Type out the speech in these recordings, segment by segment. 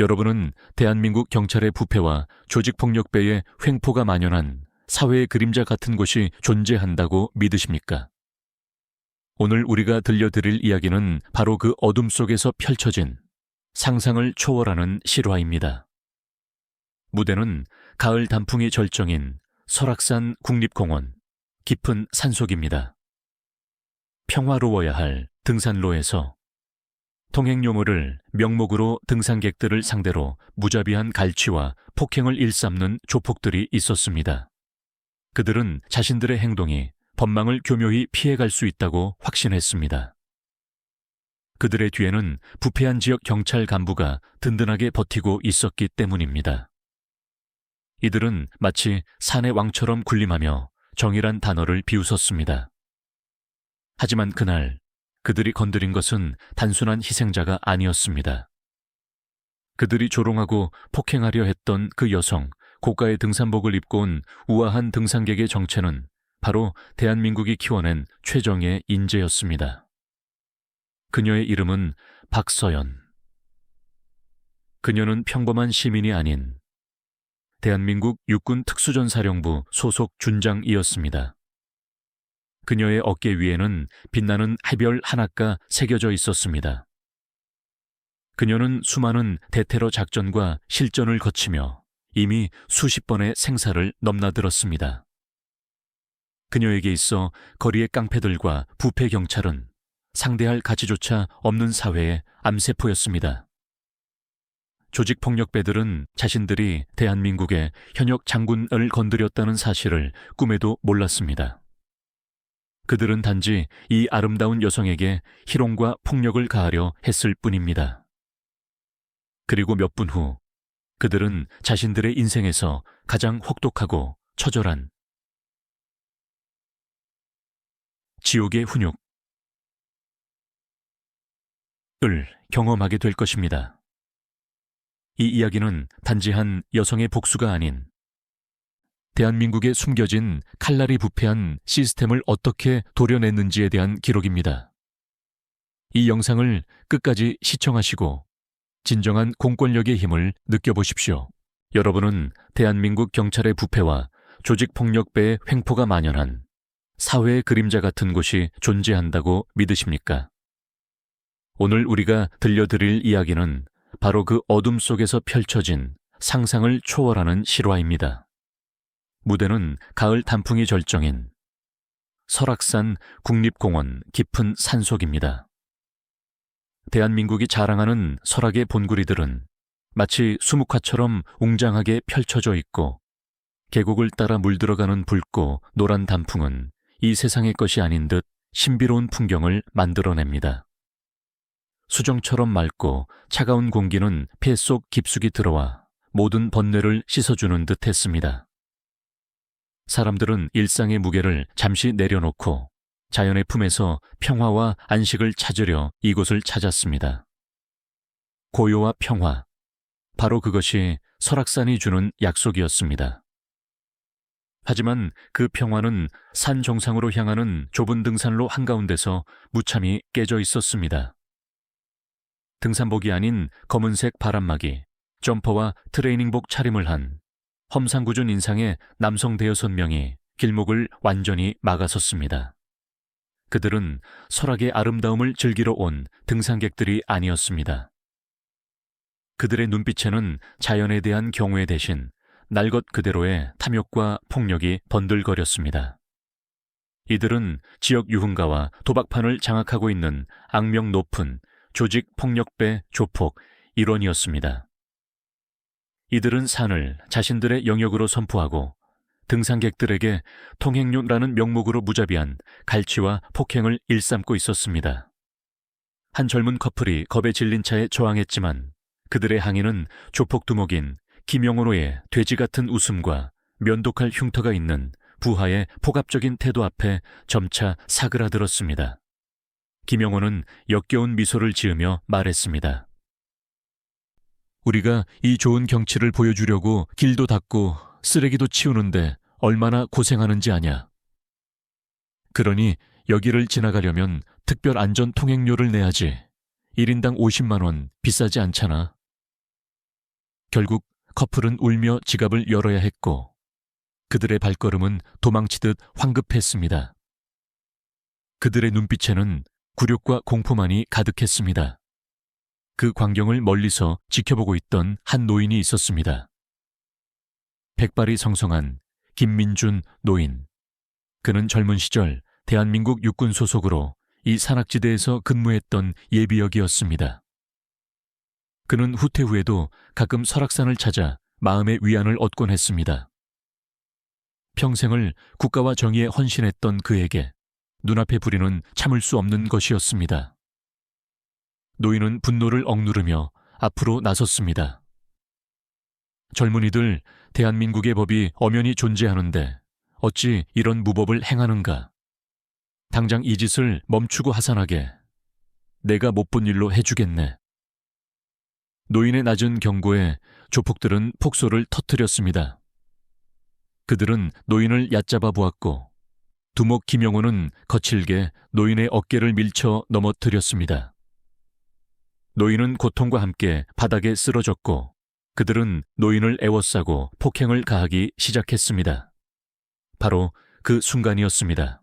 여러분은 대한민국 경찰의 부패와 조직폭력배의 횡포가 만연한 사회의 그림자 같은 곳이 존재한다고 믿으십니까? 오늘 우리가 들려드릴 이야기는 바로 그 어둠 속에서 펼쳐진 상상을 초월하는 실화입니다. 무대는 가을 단풍이 절정인 설악산 국립공원 깊은 산속입니다. 평화로워야 할 등산로에서 통행료무를 명목으로 등산객들을 상대로 무자비한 갈취와 폭행을 일삼는 조폭들이 있었습니다. 그들은 자신들의 행동이 법망을 교묘히 피해갈 수 있다고 확신했습니다. 그들의 뒤에는 부패한 지역 경찰 간부가 든든하게 버티고 있었기 때문입니다. 이들은 마치 산의 왕처럼 군림하며 정의란 단어를 비웃었습니다. 하지만 그날 그들이 건드린 것은 단순한 희생자가 아니었습니다. 그들이 조롱하고 폭행하려 했던 그 여성, 고가의 등산복을 입고 온 우아한 등산객의 정체는 바로 대한민국이 키워낸 최정예 인재였습니다. 그녀의 이름은 박서연. 그녀는 평범한 시민이 아닌 대한민국 육군 특수전사령부 소속 준장이었습니다. 그녀의 어깨 위에는 빛나는 해별 하나가 새겨져 있었습니다. 그녀는 수많은 대테러 작전과 실전을 거치며 이미 수십 번의 생사를 넘나들었습니다. 그녀에게 있어 거리의 깡패들과 부패 경찰은 상대할 가치조차 없는 사회의 암세포였습니다. 조직폭력배들은 자신들이 대한민국의 현역 장군을 건드렸다는 사실을 꿈에도 몰랐습니다. 그들은 단지 이 아름다운 여성에게 희롱과 폭력을 가하려 했을 뿐입니다. 그리고 몇 분 후 그들은 자신들의 인생에서 가장 혹독하고 처절한 지옥의 훈육을 경험하게 될 것입니다. 이 이야기는 단지 한 여성의 복수가 아닌 대한민국에 숨겨진 칼날이 부패한 시스템을 어떻게 도려냈는지에 대한 기록입니다. 이 영상을 끝까지 시청하시고 진정한 공권력의 힘을 느껴보십시오. 여러분은 대한민국 경찰의 부패와 조직폭력배의 횡포가 만연한 사회의 그림자 같은 곳이 존재한다고 믿으십니까? 오늘 우리가 들려드릴 이야기는 바로 그 어둠 속에서 펼쳐진 상상을 초월하는 실화입니다. 무대는 가을 단풍이 절정인 설악산 국립공원 깊은 산속입니다. 대한민국이 자랑하는 설악의 본구리들은 마치 수묵화처럼 웅장하게 펼쳐져 있고 계곡을 따라 물들어가는 붉고 노란 단풍은 이 세상의 것이 아닌 듯 신비로운 풍경을 만들어냅니다. 수정처럼 맑고 차가운 공기는 폐 속 깊숙이 들어와 모든 번뇌를 씻어주는 듯 했습니다. 사람들은 일상의 무게를 잠시 내려놓고 자연의 품에서 평화와 안식을 찾으려 이곳을 찾았습니다. 고요와 평화, 바로 그것이 설악산이 주는 약속이었습니다. 하지만 그 평화는 산 정상으로 향하는 좁은 등산로 한가운데서 무참히 깨져 있었습니다. 등산복이 아닌 검은색 바람막이, 점퍼와 트레이닝복 차림을 한 험상궂은 인상의 남성 대여섯 명이 길목을 완전히 막아섰습니다. 그들은 설악의 아름다움을 즐기러 온 등산객들이 아니었습니다. 그들의 눈빛에는 자연에 대한 경외 대신 날 것 그대로의 탐욕과 폭력이 번들거렸습니다. 이들은 지역 유흥가와 도박판을 장악하고 있는 악명 높은 조직폭력배 조폭 일원이었습니다. 이들은 산을 자신들의 영역으로 선포하고 등산객들에게 통행료라는 명목으로 무자비한 갈취와 폭행을 일삼고 있었습니다. 한 젊은 커플이 겁에 질린 차에 저항했지만 그들의 항의는 조폭 두목인 김영호의 돼지 같은 웃음과 면독할 흉터가 있는 부하의 폭압적인 태도 앞에 점차 사그라들었습니다. 김영호는 역겨운 미소를 지으며 말했습니다. 우리가 이 좋은 경치를 보여주려고 길도 닦고 쓰레기도 치우는데 얼마나 고생하는지 아냐. 그러니 여기를 지나가려면 특별 안전 통행료를 내야지. 1인당 50만 원 비싸지 않잖아. 결국 커플은 울며 지갑을 열어야 했고 그들의 발걸음은 도망치듯 황급했습니다. 그들의 눈빛에는 굴욕과 공포만이 가득했습니다. 그 광경을 멀리서 지켜보고 있던 한 노인이 있었습니다. 백발이 성성한 김민준 노인. 그는 젊은 시절 대한민국 육군 소속으로 이 산악지대에서 근무했던 예비역이었습니다. 그는 후퇴 후에도 가끔 설악산을 찾아 마음의 위안을 얻곤 했습니다. 평생을 국가와 정의에 헌신했던 그에게 눈앞에 불이는 참을 수 없는 것이었습니다. 노인은 분노를 억누르며 앞으로 나섰습니다. 젊은이들, 대한민국의 법이 엄연히 존재하는데 어찌 이런 무법을 행하는가? 당장 이 짓을 멈추고 하산하게. 내가 못 본 일로 해주겠네. 노인의 낮은 경고에 조폭들은 폭소를 터뜨렸습니다. 그들은 노인을 얕잡아 보았고 두목 김영호는 거칠게 노인의 어깨를 밀쳐 넘어뜨렸습니다. 노인은 고통과 함께 바닥에 쓰러졌고 그들은 노인을 애워싸고 폭행을 가하기 시작했습니다. 바로 그 순간이었습니다.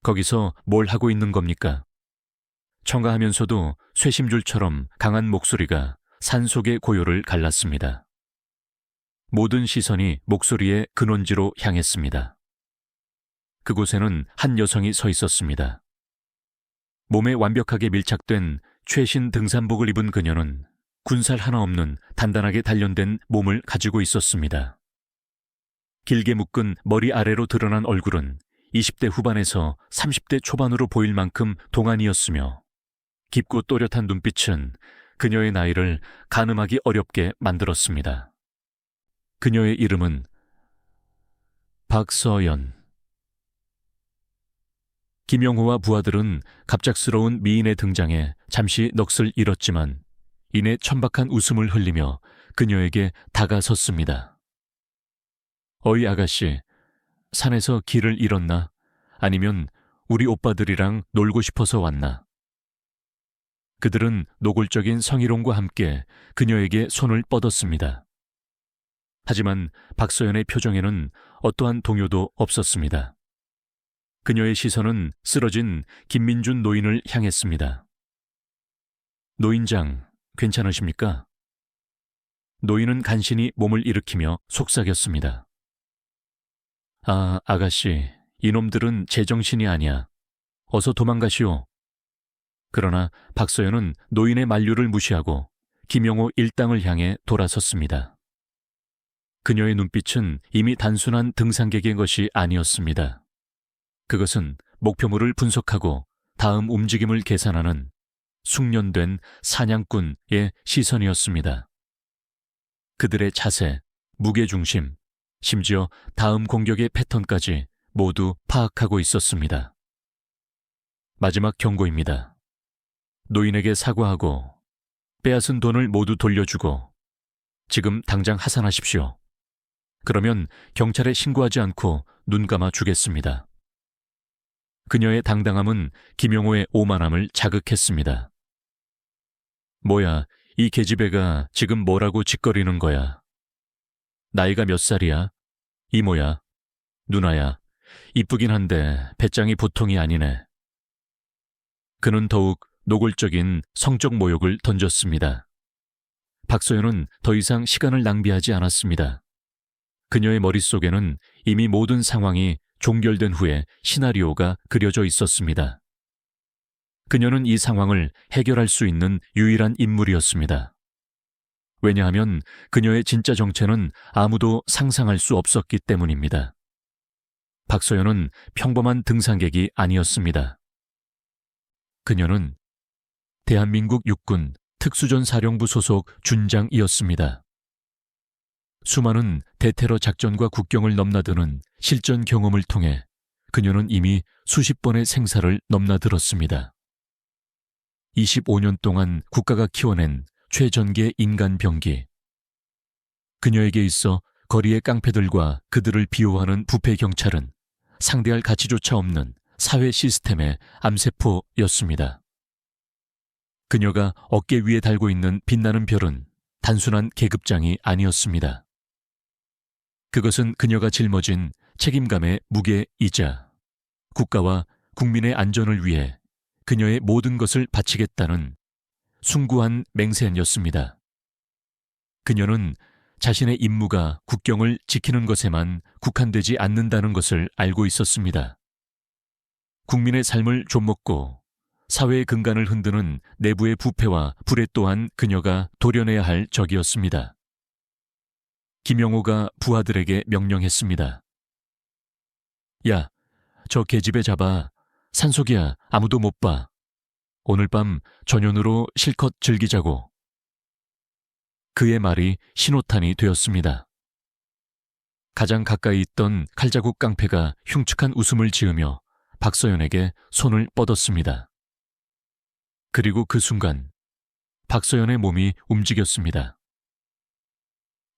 거기서 뭘 하고 있는 겁니까? 청가하면서도 쇠심줄처럼 강한 목소리가 산속의 고요를 갈랐습니다. 모든 시선이 목소리의 근원지로 향했습니다. 그곳에는 한 여성이 서 있었습니다. 몸에 완벽하게 밀착된 최신 등산복을 입은 그녀는 군살 하나 없는 단단하게 단련된 몸을 가지고 있었습니다. 길게 묶은 머리 아래로 드러난 얼굴은 20대 후반에서 30대 초반으로 보일 만큼 동안이었으며 깊고 또렷한 눈빛은 그녀의 나이를 가늠하기 어렵게 만들었습니다. 그녀의 이름은 박서연. 김영호와 부하들은 갑작스러운 미인의 등장에 잠시 넋을 잃었지만 이내 천박한 웃음을 흘리며 그녀에게 다가섰습니다. 어이 아가씨, 산에서 길을 잃었나? 아니면 우리 오빠들이랑 놀고 싶어서 왔나? 그들은 노골적인 성희롱과 함께 그녀에게 손을 뻗었습니다. 하지만 박서연의 표정에는 어떠한 동요도 없었습니다. 그녀의 시선은 쓰러진 김민준 노인을 향했습니다. 노인장, 괜찮으십니까? 노인은 간신히 몸을 일으키며 속삭였습니다. 아, 아가씨, 이놈들은 제정신이 아니야. 어서 도망가시오. 그러나 박서연은 노인의 만류를 무시하고 김영호 일당을 향해 돌아섰습니다. 그녀의 눈빛은 이미 단순한 등산객의 것이 아니었습니다. 그것은 목표물을 분석하고 다음 움직임을 계산하는 숙련된 사냥꾼의 시선이었습니다. 그들의 자세, 무게중심, 심지어 다음 공격의 패턴까지 모두 파악하고 있었습니다. 마지막 경고입니다. 노인에게 사과하고 빼앗은 돈을 모두 돌려주고 지금 당장 하산하십시오. 그러면 경찰에 신고하지 않고 눈 감아 주겠습니다. 그녀의 당당함은 김용호의 오만함을 자극했습니다. 뭐야, 이 계집애가 지금 뭐라고 짓거리는 거야? 나이가 몇 살이야? 이모야, 누나야, 이쁘긴 한데 배짱이 보통이 아니네. 그는 더욱 노골적인 성적 모욕을 던졌습니다. 박서연은 더 이상 시간을 낭비하지 않았습니다. 그녀의 머릿속에는 이미 모든 상황이 종결된 후에 시나리오가 그려져 있었습니다. 그녀는 이 상황을 해결할 수 있는 유일한 인물이었습니다. 왜냐하면 그녀의 진짜 정체는 아무도 상상할 수 없었기 때문입니다. 박서연은 평범한 등산객이 아니었습니다. 그녀는 대한민국 육군 특수전사령부 소속 준장이었습니다. 수많은 대테러 작전과 국경을 넘나드는 실전 경험을 통해 그녀는 이미 수십 번의 생사를 넘나들었습니다. 25년 동안 국가가 키워낸 최전개 인간 병기. 그녀에게 있어 거리의 깡패들과 그들을 비호하는 부패 경찰은 상대할 가치조차 없는 사회 시스템의 암세포였습니다. 그녀가 어깨 위에 달고 있는 빛나는 별은 단순한 계급장이 아니었습니다. 그것은 그녀가 짊어진 책임감의 무게이자 국가와 국민의 안전을 위해 그녀의 모든 것을 바치겠다는 숭고한 맹세였습니다. 그녀는 자신의 임무가 국경을 지키는 것에만 국한되지 않는다는 것을 알고 있었습니다. 국민의 삶을 좀먹고 사회의 근간을 흔드는 내부의 부패와 불에 또한 그녀가 도려내야 할 적이었습니다. 김영호가 부하들에게 명령했습니다. 야, 저 계집애 잡아. 산속이야, 아무도 못 봐. 오늘 밤 전연으로 실컷 즐기자고. 그의 말이 신호탄이 되었습니다. 가장 가까이 있던 칼자국 깡패가 흉측한 웃음을 지으며 박서연에게 손을 뻗었습니다. 그리고 그 순간 박서연의 몸이 움직였습니다.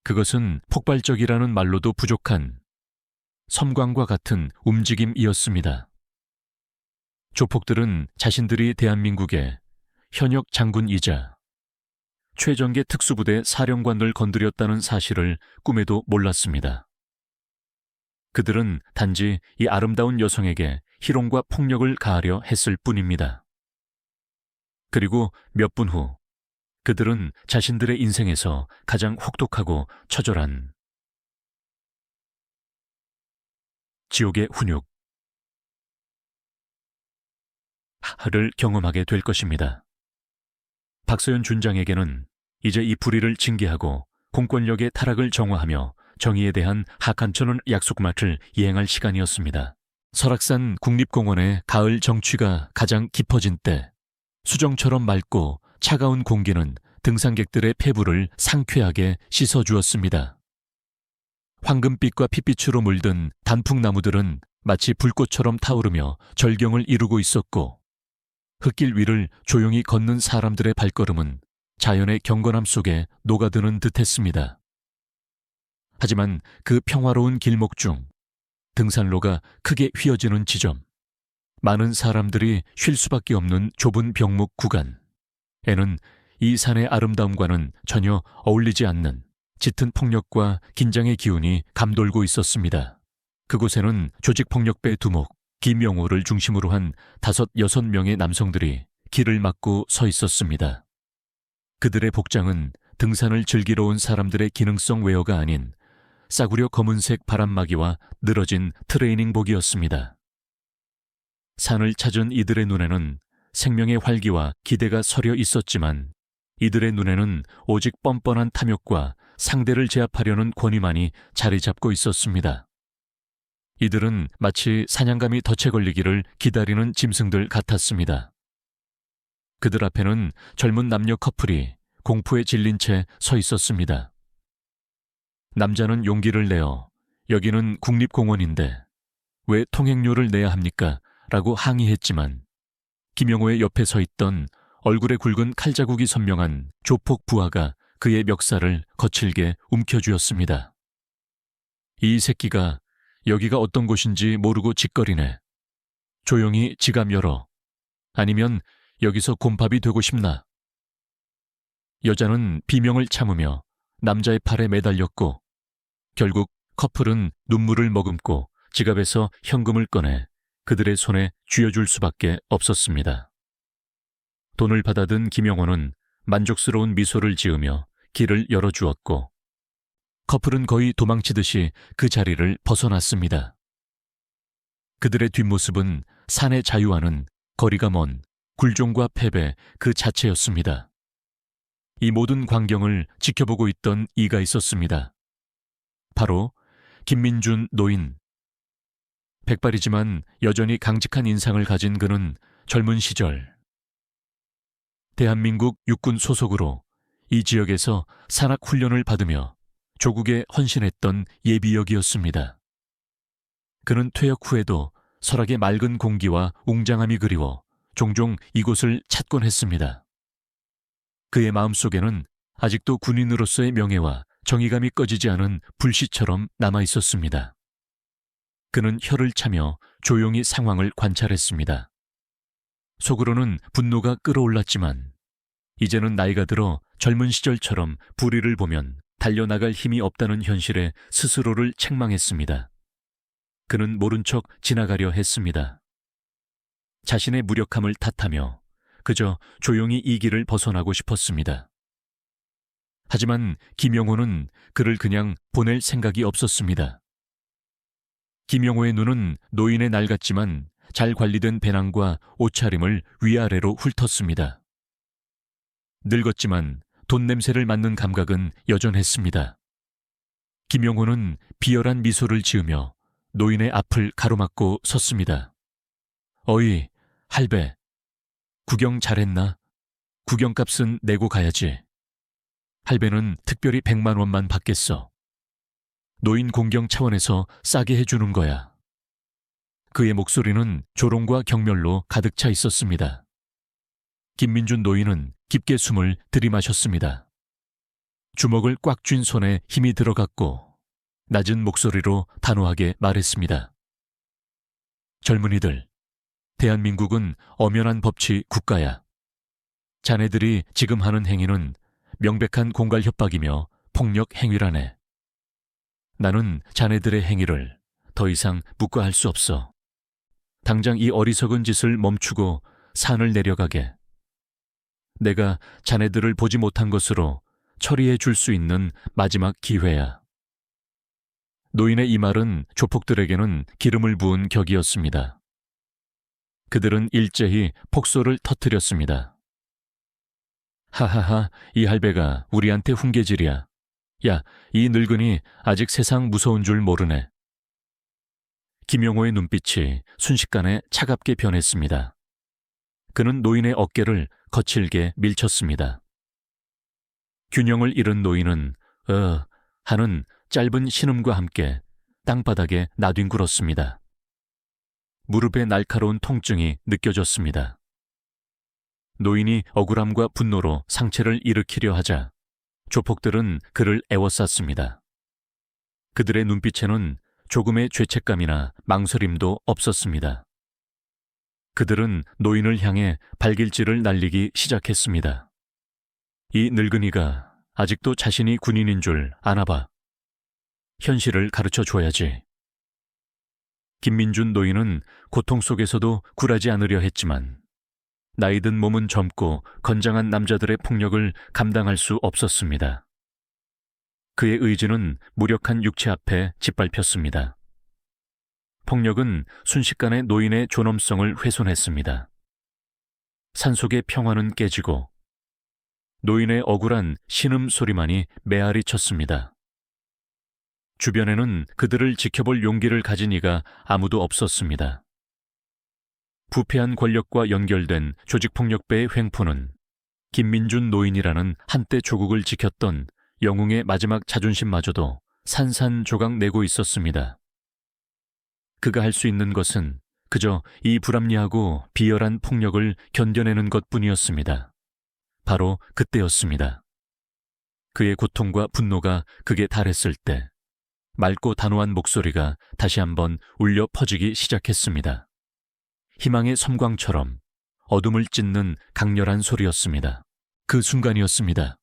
그것은 폭발적이라는 말로도 부족한 섬광과 같은 움직임이었습니다. 조폭들은 자신들이 대한민국의 현역 장군이자 최정계 특수부대 사령관을 건드렸다는 사실을 꿈에도 몰랐습니다. 그들은 단지 이 아름다운 여성에게 희롱과 폭력을 가하려 했을 뿐입니다. 그리고 몇 분 후 그들은 자신들의 인생에서 가장 혹독하고 처절한 지옥의 훈육을 경험하게 될 것입니다. 박서연 준장에게는 이제 이 불의를 징계하고 공권력의 타락을 정화하며 정의에 대한 하칸천원 약속마트를 이행할 시간이었습니다. 설악산 국립공원의 가을 정취가 가장 깊어진 때 수정처럼 맑고 차가운 공기는 등산객들의 폐부를 상쾌하게 씻어주었습니다. 황금빛과 핏빛으로 물든 단풍나무들은 마치 불꽃처럼 타오르며 절경을 이루고 있었고 흙길 위를 조용히 걷는 사람들의 발걸음은 자연의 경건함 속에 녹아드는 듯했습니다. 하지만 그 평화로운 길목 중 등산로가 크게 휘어지는 지점, 많은 사람들이 쉴 수밖에 없는 좁은 병목 구간에는 이 산의 아름다움과는 전혀 어울리지 않는 짙은 폭력과 긴장의 기운이 감돌고 있었습니다. 그곳에는 조직폭력배 두목 김영호를 중심으로 한 5-6명의 남성들이 길을 막고 서 있었습니다. 그들의 복장은 등산을 즐기러 온 사람들의 기능성 웨어가 아닌 싸구려 검은색 바람막이와 늘어진 트레이닝복이었습니다. 산을 찾은 이들의 눈에는 생명의 활기와 기대가 서려 있었지만 이들의 눈에는 오직 뻔뻔한 탐욕과 상대를 제압하려는 권위만이 자리 잡고 있었습니다. 이들은 마치 사냥감이 덫에 걸리기를 기다리는 짐승들 같았습니다. 그들 앞에는 젊은 남녀 커플이 공포에 질린 채 서 있었습니다. 남자는 용기를 내어 여기는 국립공원인데 왜 통행료를 내야 합니까? 라고 항의했지만 김영호의 옆에 서 있던 얼굴에 굵은 칼자국이 선명한 조폭 부하가 그의 멱살을 거칠게 움켜쥐었습니다. 이 새끼가 여기가 어떤 곳인지 모르고 짓거리네. 조용히 지갑 열어. 아니면 여기서 곰밥이 되고 싶나? 여자는 비명을 참으며 남자의 팔에 매달렸고 결국 커플은 눈물을 머금고 지갑에서 현금을 꺼내 그들의 손에 쥐어줄 수밖에 없었습니다. 돈을 받아든 김영호는 만족스러운 미소를 지으며 길을 열어주었고 커플은 거의 도망치듯이 그 자리를 벗어났습니다. 그들의 뒷모습은 산의 자유와는 거리가 먼 굴종과 패배 그 자체였습니다. 이 모든 광경을 지켜보고 있던 이가 있었습니다. 바로 김민준 노인. 백발이지만 여전히 강직한 인상을 가진 그는 젊은 시절 대한민국 육군 소속으로 이 지역에서 산악 훈련을 받으며 조국에 헌신했던 예비역이었습니다. 그는 퇴역 후에도 설악의 맑은 공기와 웅장함이 그리워 종종 이곳을 찾곤 했습니다. 그의 마음속에는 아직도 군인으로서의 명예와 정의감이 꺼지지 않은 불씨처럼 남아 있었습니다. 그는 혀를 차며 조용히 상황을 관찰했습니다. 속으로는 분노가 끓어올랐지만 이제는 나이가 들어 젊은 시절처럼 불의를 보면 달려나갈 힘이 없다는 현실에 스스로를 책망했습니다. 그는 모른 척 지나가려 했습니다. 자신의 무력함을 탓하며 그저 조용히 이 길을 벗어나고 싶었습니다. 하지만 김영호는 그를 그냥 보낼 생각이 없었습니다. 김영호의 눈은 노인의 낡았지만 잘 관리된 배낭과 옷차림을 위아래로 훑었습니다. 늙었지만 돈 냄새를 맡는 감각은 여전했습니다. 김영호는 비열한 미소를 지으며 노인의 앞을 가로막고 섰습니다. 어이, 할배. 구경 잘했나? 구경값은 내고 가야지. 할배는 특별히 100만 원만 받겠어. 노인 공경 차원에서 싸게 해주는 거야. 그의 목소리는 조롱과 경멸로 가득 차 있었습니다. 김민준 노인은 깊게 숨을 들이마셨습니다. 주먹을 꽉 쥔 손에 힘이 들어갔고 낮은 목소리로 단호하게 말했습니다. 젊은이들, 대한민국은 엄연한 법치 국가야. 자네들이 지금 하는 행위는 명백한 공갈 협박이며 폭력 행위라네. 나는 자네들의 행위를 더 이상 묵과할 수 없어. 당장 이 어리석은 짓을 멈추고 산을 내려가게. 내가 자네들을 보지 못한 것으로 처리해 줄 수 있는 마지막 기회야. 노인의 이 말은 조폭들에게는 기름을 부은 격이었습니다. 그들은 일제히 폭소를 터뜨렸습니다. 하하하, 이 할배가 우리한테 훈계질이야. 야, 이 늙은이 아직 세상 무서운 줄 모르네. 김영호의 눈빛이 순식간에 차갑게 변했습니다. 그는 노인의 어깨를 거칠게 밀쳤습니다. 균형을 잃은 노인은 하는 짧은 신음과 함께 땅바닥에 나뒹굴었습니다. 무릎에 날카로운 통증이 느껴졌습니다. 노인이 억울함과 분노로 상체를 일으키려 하자 조폭들은 그를 애워쌌습니다. 그들의 눈빛에는 조금의 죄책감이나 망설임도 없었습니다. 그들은 노인을 향해 발길질을 날리기 시작했습니다. 이 늙은이가 아직도 자신이 군인인 줄 아나 봐. 현실을 가르쳐 줘야지. 김민준 노인은 고통 속에서도 굴하지 않으려 했지만 나이든 몸은 젊고 건장한 남자들의 폭력을 감당할 수 없었습니다. 그의 의지는 무력한 육체 앞에 짓밟혔습니다. 폭력은 순식간에 노인의 존엄성을 훼손했습니다. 산속의 평화는 깨지고 노인의 억울한 신음 소리만이 메아리 쳤습니다. 주변에는 그들을 지켜볼 용기를 가진 이가 아무도 없었습니다. 부패한 권력과 연결된 조직폭력배의 횡포는 김민준 노인이라는 한때 조국을 지켰던 영웅의 마지막 자존심마저도 산산조각 내고 있었습니다. 그가 할 수 있는 것은 그저 이 불합리하고 비열한 폭력을 견뎌내는 것뿐이었습니다. 바로 그때였습니다. 그의 고통과 분노가 극에 달했을 때 맑고 단호한 목소리가 다시 한번 울려 퍼지기 시작했습니다. 희망의 섬광처럼 어둠을 찢는 강렬한 소리였습니다. 그 순간이었습니다.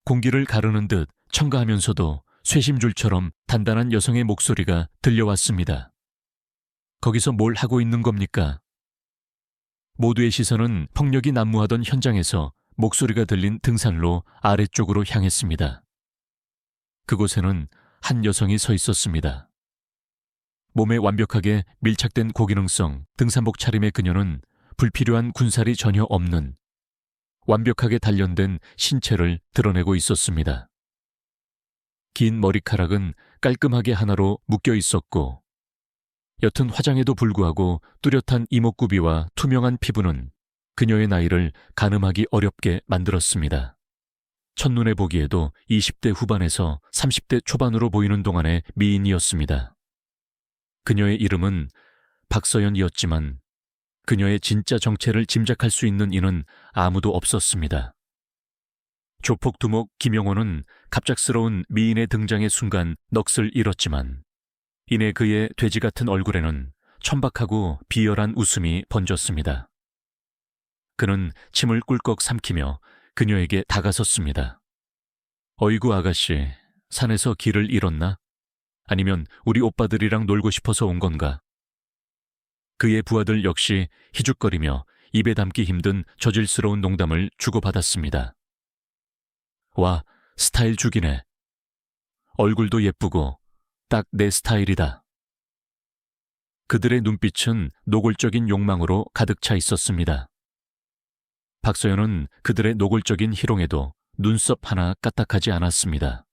공기를 가르는 듯 첨가하면서도 쇠심줄처럼 단단한 여성의 목소리가 들려왔습니다. 거기서 뭘 하고 있는 겁니까? 모두의 시선은 폭력이 난무하던 현장에서 목소리가 들린 등산로 아래쪽으로 향했습니다. 그곳에는 한 여성이 서 있었습니다. 몸에 완벽하게 밀착된 고기능성 등산복 차림의 그녀는 불필요한 군살이 전혀 없는 완벽하게 단련된 신체를 드러내고 있었습니다. 긴 머리카락은 깔끔하게 하나로 묶여 있었고 옅은 화장에도 불구하고 뚜렷한 이목구비와 투명한 피부는 그녀의 나이를 가늠하기 어렵게 만들었습니다. 첫눈에 보기에도 20대 후반에서 30대 초반으로 보이는 동안의 미인이었습니다. 그녀의 이름은 박서연이었지만 그녀의 진짜 정체를 짐작할 수 있는 이는 아무도 없었습니다. 조폭 두목 김영호는 갑작스러운 미인의 등장의 순간 넋을 잃었지만 이내 그의 돼지 같은 얼굴에는 천박하고 비열한 웃음이 번졌습니다. 그는 침을 꿀꺽 삼키며 그녀에게 다가섰습니다. 어이구 아가씨, 산에서 길을 잃었나? 아니면 우리 오빠들이랑 놀고 싶어서 온 건가? 그의 부하들 역시 희죽거리며 입에 담기 힘든 저질스러운 농담을 주고받았습니다. 와, 스타일 죽이네. 얼굴도 예쁘고 딱 내 스타일이다. 그들의 눈빛은 노골적인 욕망으로 가득 차 있었습니다. 박서연은 그들의 노골적인 희롱에도 눈썹 하나 까딱하지 않았습니다.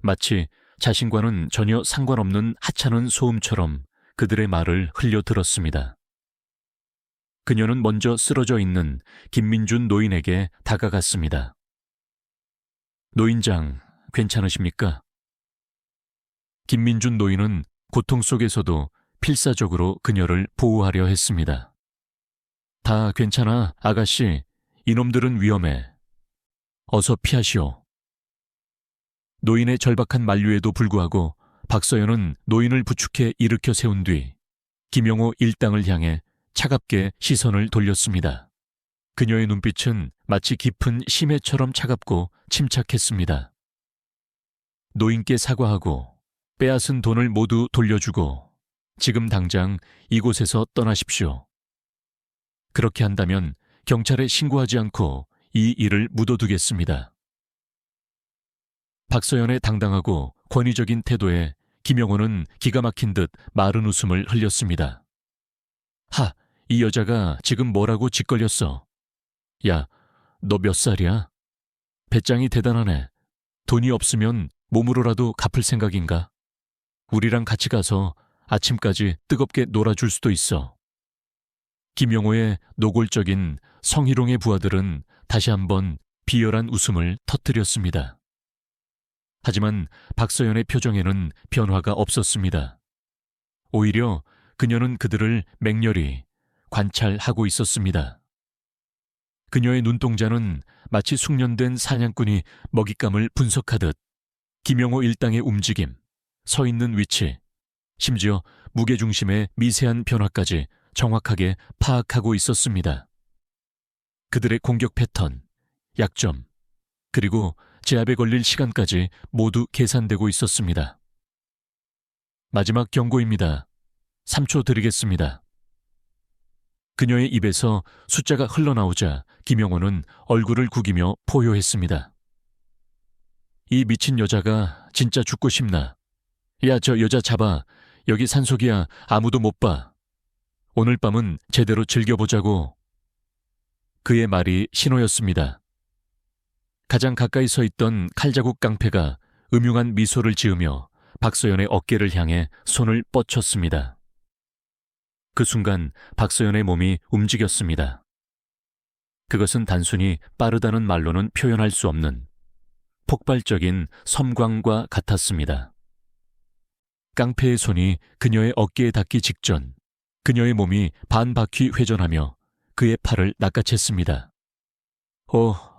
마치 자신과는 전혀 상관없는 하찮은 소음처럼 그들의 말을 흘려들었습니다. 그녀는 먼저 쓰러져 있는 김민준 노인에게 다가갔습니다. 노인장, 괜찮으십니까? 김민준 노인은 고통 속에서도 필사적으로 그녀를 보호하려 했습니다. 다 괜찮아, 아가씨. 이놈들은 위험해. 어서 피하시오. 노인의 절박한 만류에도 불구하고 박서연은 노인을 부축해 일으켜 세운 뒤 김영호 일당을 향해 차갑게 시선을 돌렸습니다. 그녀의 눈빛은 마치 깊은 심해처럼 차갑고 침착했습니다. 노인께 사과하고 빼앗은 돈을 모두 돌려주고 지금 당장 이곳에서 떠나십시오. 그렇게 한다면 경찰에 신고하지 않고 이 일을 묻어두겠습니다. 박서연의 당당하고 권위적인 태도에 김영호는 기가 막힌 듯 마른 웃음을 흘렸습니다. 하, 이 여자가 지금 뭐라고 짓걸렸어. 야, 너 몇 살이야? 배짱이 대단하네. 돈이 없으면 몸으로라도 갚을 생각인가? 우리랑 같이 가서 아침까지 뜨겁게 놀아줄 수도 있어. 김영호의 노골적인 성희롱의 부하들은 다시 한번 비열한 웃음을 터뜨렸습니다. 하지만 박서연의 표정에는 변화가 없었습니다. 오히려 그녀는 그들을 맹렬히 관찰하고 있었습니다. 그녀의 눈동자는 마치 숙련된 사냥꾼이 먹잇감을 분석하듯 김영호 일당의 움직임, 서 있는 위치, 심지어 무게중심의 미세한 변화까지 정확하게 파악하고 있었습니다. 그들의 공격 패턴, 약점, 그리고 제압에 걸릴 시간까지 모두 계산되고 있었습니다. 마지막 경고입니다. 3초 드리겠습니다. 그녀의 입에서 숫자가 흘러나오자 김영호는 얼굴을 구기며 포효했습니다. 이 미친 여자가 진짜 죽고 싶나? 야, 저 여자 잡아. 여기 산속이야. 아무도 못 봐. 오늘 밤은 제대로 즐겨보자고. 그의 말이 신호였습니다. 가장 가까이 서 있던 칼자국 깡패가 음흉한 미소를 지으며 박서연의 어깨를 향해 손을 뻗쳤습니다. 그 순간 박서연의 몸이 움직였습니다. 그것은 단순히 빠르다는 말로는 표현할 수 없는 폭발적인 섬광과 같았습니다. 깡패의 손이 그녀의 어깨에 닿기 직전 그녀의 몸이 반 바퀴 회전하며 그의 팔을 낚아챘습니다.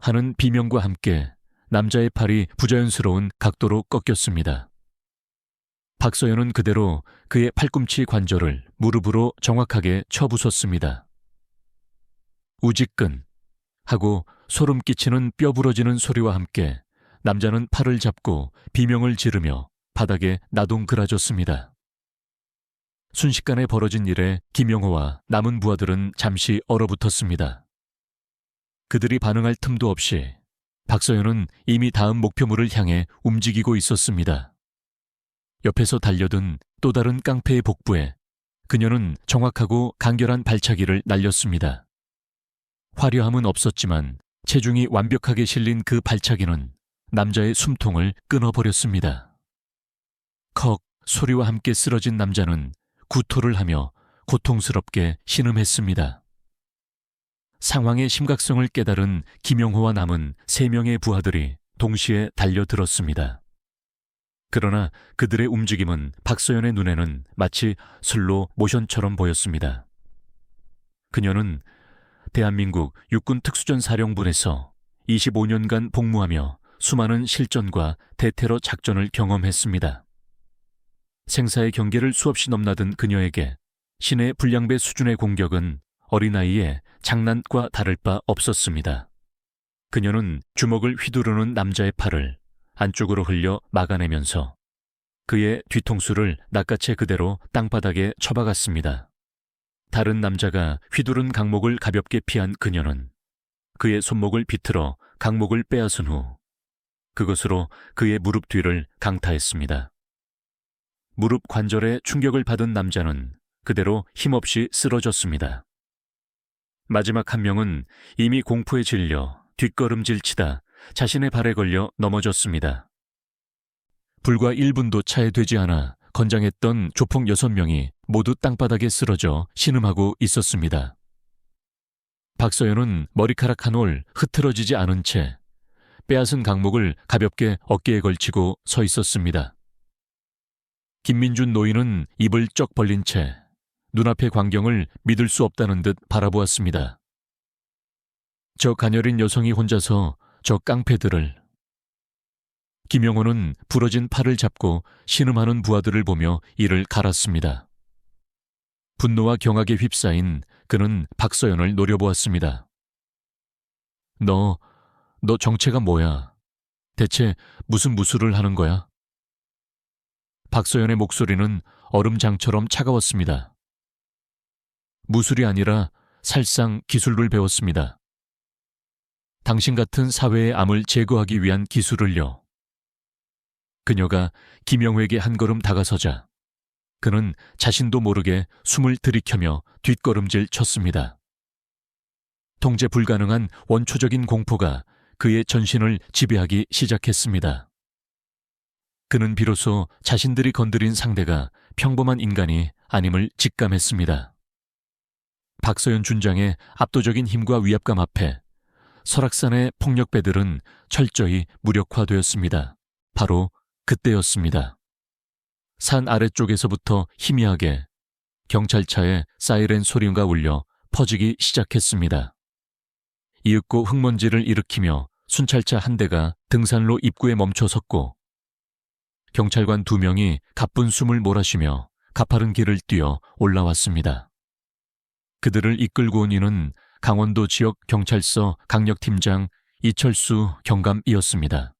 하는 비명과 함께 남자의 팔이 부자연스러운 각도로 꺾였습니다. 박서연은 그대로 그의 팔꿈치 관절을 무릎으로 정확하게 쳐부쉈습니다. 우지끈 하고 소름 끼치는 뼈 부러지는 소리와 함께 남자는 팔을 잡고 비명을 지르며 바닥에 나동그라졌습니다. 순식간에 벌어진 일에 김영호와 남은 부하들은 잠시 얼어붙었습니다. 그들이 반응할 틈도 없이 박서연은 이미 다음 목표물을 향해 움직이고 있었습니다. 옆에서 달려든 또 다른 깡패의 복부에 그녀는 정확하고 간결한 발차기를 날렸습니다. 화려함은 없었지만 체중이 완벽하게 실린 그 발차기는 남자의 숨통을 끊어버렸습니다. 컥 소리와 함께 쓰러진 남자는 구토를 하며 고통스럽게 신음했습니다. 상황의 심각성을 깨달은 김영호와 남은 3명의 부하들이 동시에 달려들었습니다. 그러나 그들의 움직임은 박서연의 눈에는 마치 슬로 모션처럼 보였습니다. 그녀는 대한민국 육군 특수전사령부에서 25년간 복무하며 수많은 실전과 대테러 작전을 경험했습니다. 생사의 경계를 수없이 넘나든 그녀에게 신의 불량배 수준의 공격은 어린아이의 장난과 다를 바 없었습니다. 그녀는 주먹을 휘두르는 남자의 팔을 안쪽으로 흘려 막아내면서 그의 뒤통수를 낚아채 그대로 땅바닥에 처박았습니다. 다른 남자가 휘두른 강목을 가볍게 피한 그녀는 그의 손목을 비틀어 강목을 빼앗은 후 그것으로 그의 무릎 뒤를 강타했습니다. 무릎 관절에 충격을 받은 남자는 그대로 힘없이 쓰러졌습니다. 마지막 한 명은 이미 공포에 질려 뒷걸음질치다 자신의 발에 걸려 넘어졌습니다. 불과 1분도 차에 되지 않아 건장했던 조폭 6명이 모두 땅바닥에 쓰러져 신음하고 있었습니다. 박서연은 머리카락 한 올 흐트러지지 않은 채 빼앗은 강목을 가볍게 어깨에 걸치고 서 있었습니다. 김민준 노인은 입을 쩍 벌린 채 눈앞의 광경을 믿을 수 없다는 듯 바라보았습니다. 저 가녀린 여성이 혼자서 저 깡패들을. 김영호는 부러진 팔을 잡고 신음하는 부하들을 보며 이를 갈았습니다. 분노와 경악에 휩싸인 그는 박서연을 노려보았습니다. 너 정체가 뭐야? 대체 무슨 무술을 하는 거야? 박서연의 목소리는 얼음장처럼 차가웠습니다. 무술이 아니라 살상 기술을 배웠습니다. 당신 같은 사회의 암을 제거하기 위한 기술을요. 그녀가 김영호에게 한 걸음 다가서자 그는 자신도 모르게 숨을 들이켜며 뒷걸음질 쳤습니다. 통제 불가능한 원초적인 공포가 그의 전신을 지배하기 시작했습니다. 그는 비로소 자신들이 건드린 상대가 평범한 인간이 아님을 직감했습니다. 박서연 준장의 압도적인 힘과 위압감 앞에 설악산의 폭력배들은 철저히 무력화되었습니다. 바로 그때였습니다. 산 아래쪽에서부터 희미하게 경찰차의 사이렌 소리가 울려 퍼지기 시작했습니다. 이윽고 흙먼지를 일으키며 순찰차 한 대가 등산로 입구에 멈춰 섰고 경찰관 2명이 가쁜 숨을 몰아쉬며 가파른 길을 뛰어 올라왔습니다. 그들을 이끌고 온 이는 강원도 지역 경찰서 강력팀장 이철수 경감이었습니다.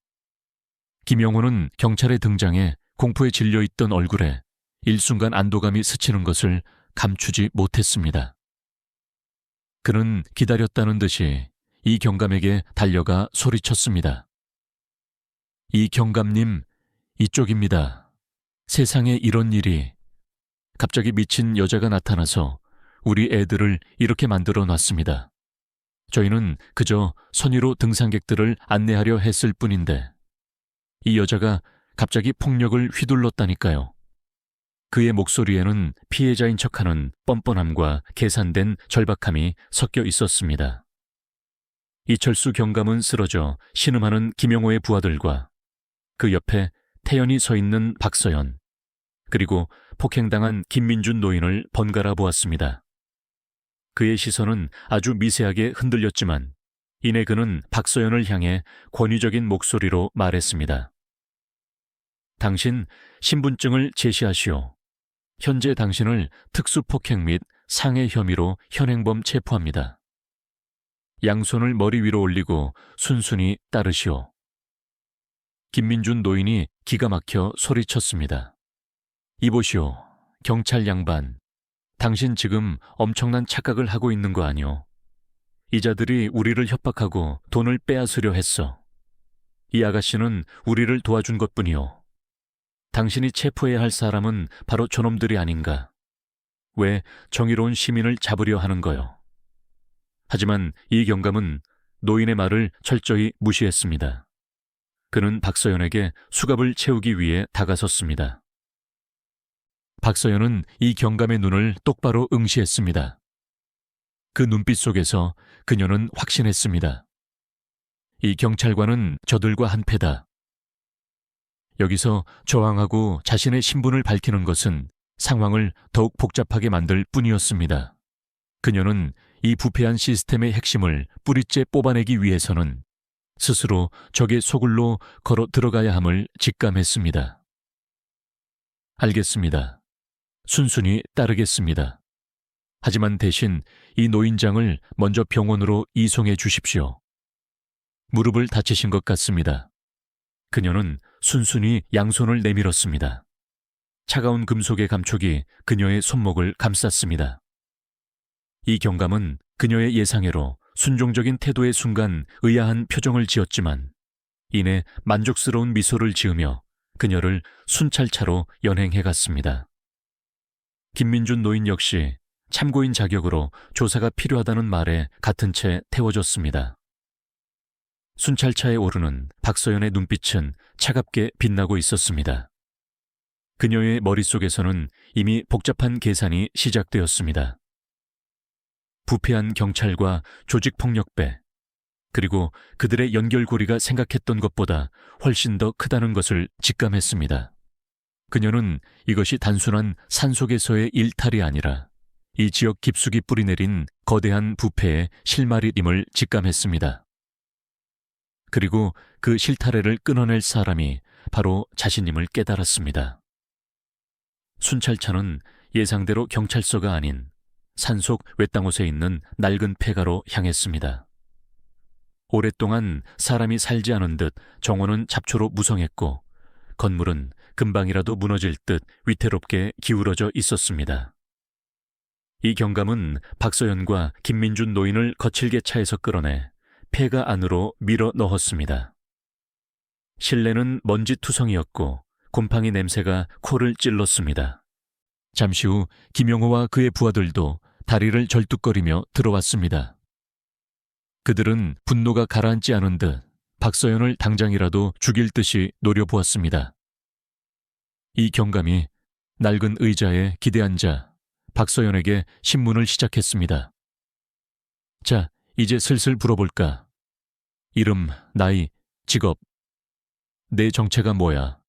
김영호는 경찰의 등장에 공포에 질려있던 얼굴에 일순간 안도감이 스치는 것을 감추지 못했습니다. 그는 기다렸다는 듯이 이 경감에게 달려가 소리쳤습니다. 이 경감님, 이쪽입니다. 세상에 이런 일이. 갑자기 미친 여자가 나타나서 우리 애들을 이렇게 만들어 놨습니다. 저희는 그저 선의로 등산객들을 안내하려 했을 뿐인데 이 여자가 갑자기 폭력을 휘둘렀다니까요. 그의 목소리에는 피해자인 척하는 뻔뻔함과 계산된 절박함이 섞여 있었습니다. 이철수 경감은 쓰러져 신음하는 김영호의 부하들과 그 옆에 태연히 서 있는 박서연, 그리고 폭행당한 김민준 노인을 번갈아 보았습니다. 그의 시선은 아주 미세하게 흔들렸지만 이내 그는 박서연을 향해 권위적인 목소리로 말했습니다. 당신 신분증을 제시하시오. 현재 당신을 특수폭행 및 상해 혐의로 현행범 체포합니다. 양손을 머리 위로 올리고 순순히 따르시오. 김민준 노인이 기가 막혀 소리쳤습니다. 이보시오, 경찰 양반. 당신 지금 엄청난 착각을 하고 있는 거 아니오. 이자들이 우리를 협박하고 돈을 빼앗으려 했어. 이 아가씨는 우리를 도와준 것뿐이오. 당신이 체포해야 할 사람은 바로 저놈들이 아닌가. 왜 정의로운 시민을 잡으려 하는 거요. 하지만 이 경감은 노인의 말을 철저히 무시했습니다. 그는 박서연에게 수갑을 채우기 위해 다가섰습니다. 박서연은 이 경감의 눈을 똑바로 응시했습니다. 그 눈빛 속에서 그녀는 확신했습니다. 이 경찰관은 저들과 한패다. 여기서 저항하고 자신의 신분을 밝히는 것은 상황을 더욱 복잡하게 만들 뿐이었습니다. 그녀는 이 부패한 시스템의 핵심을 뿌리째 뽑아내기 위해서는 스스로 적의 소굴로 걸어 들어가야 함을 직감했습니다. 알겠습니다. 순순히 따르겠습니다. 하지만 대신 이 노인장을 먼저 병원으로 이송해 주십시오. 무릎을 다치신 것 같습니다. 그녀는 순순히 양손을 내밀었습니다. 차가운 금속의 감촉이 그녀의 손목을 감쌌습니다. 이 경감은 그녀의 예상외로 순종적인 태도의 순간 의아한 표정을 지었지만 이내 만족스러운 미소를 지으며 그녀를 순찰차로 연행해 갔습니다. 김민준 노인 역시 참고인 자격으로 조사가 필요하다는 말에 같은 채 태워졌습니다. 순찰차에 오르는 박서연의 눈빛은 차갑게 빛나고 있었습니다. 그녀의 머릿속에서는 이미 복잡한 계산이 시작되었습니다. 부패한 경찰과 조직폭력배, 그리고 그들의 연결고리가 생각했던 것보다 훨씬 더 크다는 것을 직감했습니다. 그녀는 이것이 단순한 산속에서의 일탈이 아니라 이 지역 깊숙이 뿌리내린 거대한 부패의 실마리임을 직감했습니다. 그리고 그 실타래를 끊어낼 사람이 바로 자신임을 깨달았습니다. 순찰차는 예상대로 경찰서가 아닌 산속 외딴곳에 있는 낡은 폐가로 향했습니다. 오랫동안 사람이 살지 않은 듯 정원은 잡초로 무성했고 건물은 금방이라도 무너질 듯 위태롭게 기울어져 있었습니다. 이 경감은 박서연과 김민준 노인을 거칠게 차에서 끌어내 폐가 안으로 밀어 넣었습니다. 실내는 먼지투성이었고 곰팡이 냄새가 코를 찔렀습니다. 잠시 후 김영호와 그의 부하들도 다리를 절뚝거리며 들어왔습니다. 그들은 분노가 가라앉지 않은 듯 박서연을 당장이라도 죽일 듯이 노려보았습니다. 이 경감이 낡은 의자에 기대앉아 박서연에게 신문을 시작했습니다. 자, 이제 슬슬 물어볼까? 이름, 나이, 직업. 내 정체가 뭐야?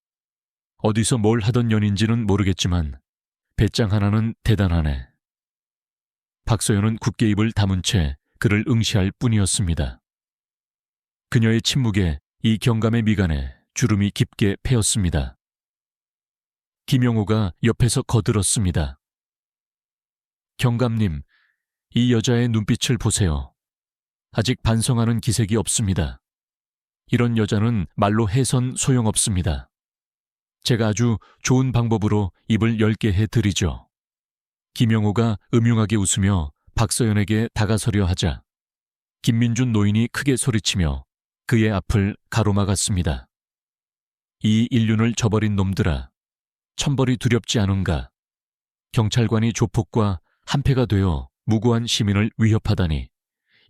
어디서 뭘 하던 년인지는 모르겠지만 배짱 하나는 대단하네. 박서연은 굳게 입을 다문 채 그를 응시할 뿐이었습니다. 그녀의 침묵에 이 경감의 미간에 주름이 깊게 패였습니다. 김영호가 옆에서 거들었습니다. 경감님, 이 여자의 눈빛을 보세요. 아직 반성하는 기색이 없습니다. 이런 여자는 말로 해선 소용없습니다. 제가 아주 좋은 방법으로 입을 열게 해드리죠. 김영호가 음흉하게 웃으며 박서연에게 다가서려 하자 김민준 노인이 크게 소리치며 그의 앞을 가로막았습니다. 이 인륜을 저버린 놈들아, 천벌이 두렵지 않은가? 경찰관이 조폭과 한패가 되어 무고한 시민을 위협하다니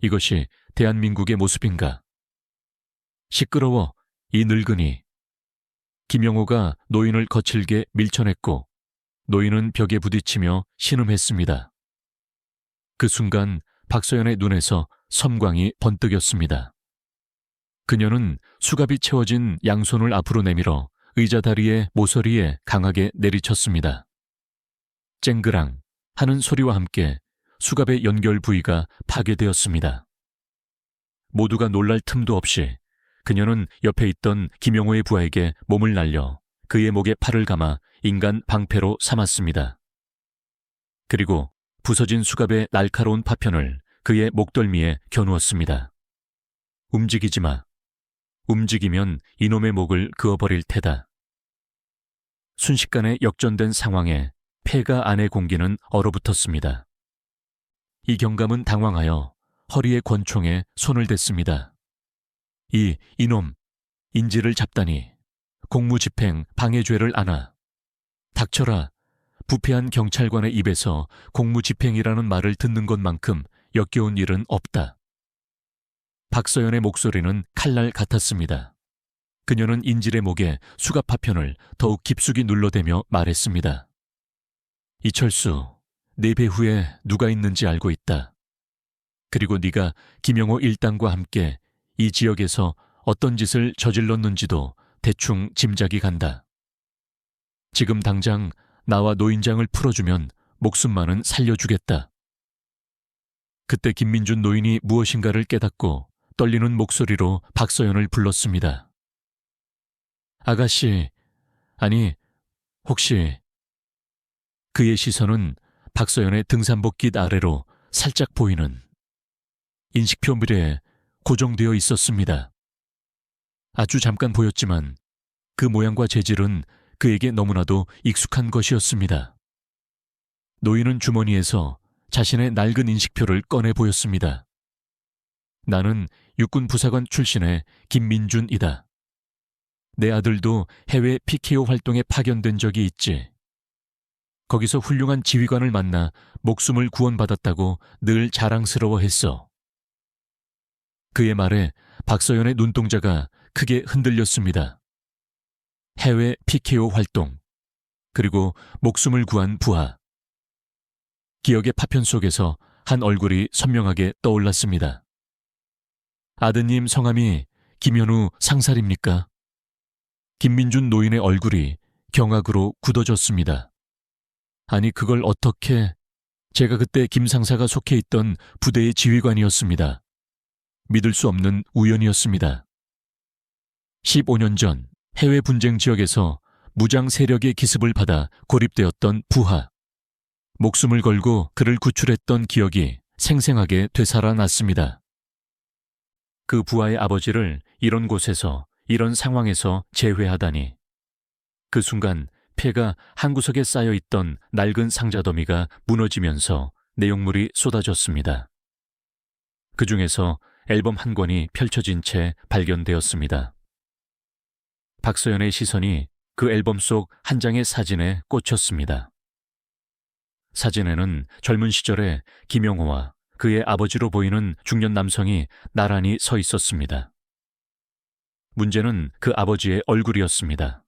이것이 대한민국의 모습인가? 시끄러워, 이 늙은이. 김영호가 노인을 거칠게 밀쳐냈고 노인은 벽에 부딪히며 신음했습니다. 그 순간 박서연의 눈에서 섬광이 번뜩였습니다. 그녀는 수갑이 채워진 양손을 앞으로 내밀어 의자 다리의 모서리에 강하게 내리쳤습니다. 쨍그랑 하는 소리와 함께 수갑의 연결 부위가 파괴되었습니다. 모두가 놀랄 틈도 없이 그녀는 옆에 있던 김영호의 부하에게 몸을 날려 그의 목에 팔을 감아 인간 방패로 삼았습니다. 그리고 부서진 수갑의 날카로운 파편을 그의 목덜미에 겨누었습니다. 움직이지 마. 움직이면 이놈의 목을 그어버릴 테다. 순식간에 역전된 상황에 폐가 안의 공기는 얼어붙었습니다. 이 경감은 당황하여 허리의 권총에 손을 댔습니다. 이놈, 인지를 잡다니. 공무집행 방해죄를 안아. 닥쳐라. 부패한 경찰관의 입에서 공무집행이라는 말을 듣는 것만큼 역겨운 일은 없다. 박서연의 목소리는 칼날 같았습니다. 그녀는 인질의 목에 수갑 파편을 더욱 깊숙이 눌러대며 말했습니다. 이철수, 내 배후에 누가 있는지 알고 있다. 그리고 네가 김영호 일당과 함께 이 지역에서 어떤 짓을 저질렀는지도 대충 짐작이 간다. 지금 당장 나와 노인장을 풀어주면 목숨만은 살려주겠다. 그때 김민준 노인이 무엇인가를 깨닫고 떨리는 목소리로 박서연을 불렀습니다. 아가씨, 아니, 혹시... 그의 시선은 박서연의 등산복깃 아래로 살짝 보이는 인식표 미래에 고정되어 있었습니다. 아주 잠깐 보였지만 그 모양과 재질은 그에게 너무나도 익숙한 것이었습니다. 노인은 주머니에서 자신의 낡은 인식표를 꺼내 보였습니다. 나는 육군 부사관 출신의 김민준이다. 내 아들도 해외 PKO 활동에 파견된 적이 있지. 거기서 훌륭한 지휘관을 만나 목숨을 구원받았다고 늘 자랑스러워했어. 그의 말에 박서연의 눈동자가 크게 흔들렸습니다. 해외 PKO 활동, 그리고 목숨을 구한 부하. 기억의 파편 속에서 한 얼굴이 선명하게 떠올랐습니다. 아드님 성함이 김현우 상살입니까? 김민준 노인의 얼굴이 경악으로 굳어졌습니다. 아니, 그걸 어떻게... 제가 그때 김 상사가 속해 있던 부대의 지휘관이었습니다. 믿을 수 없는 우연이었습니다. 15년 전 해외 분쟁 지역에서 무장 세력의 기습을 받아 고립되었던 부하. 목숨을 걸고 그를 구출했던 기억이 생생하게 되살아났습니다. 그 부하의 아버지를 이런 곳에서, 이런 상황에서 제외하다니. 그 순간 폐가 한 구석에 쌓여있던 낡은 상자 더미가 무너지면서 내용물이 쏟아졌습니다. 그 중에서 앨범 한 권이 펼쳐진 채 발견되었습니다. 박서연의 시선이 그 앨범 속 한 장의 사진에 꽂혔습니다. 사진에는 젊은 시절에 김영호와 그의 아버지로 보이는 중년 남성이 나란히 서 있었습니다. 문제는 그 아버지의 얼굴이었습니다.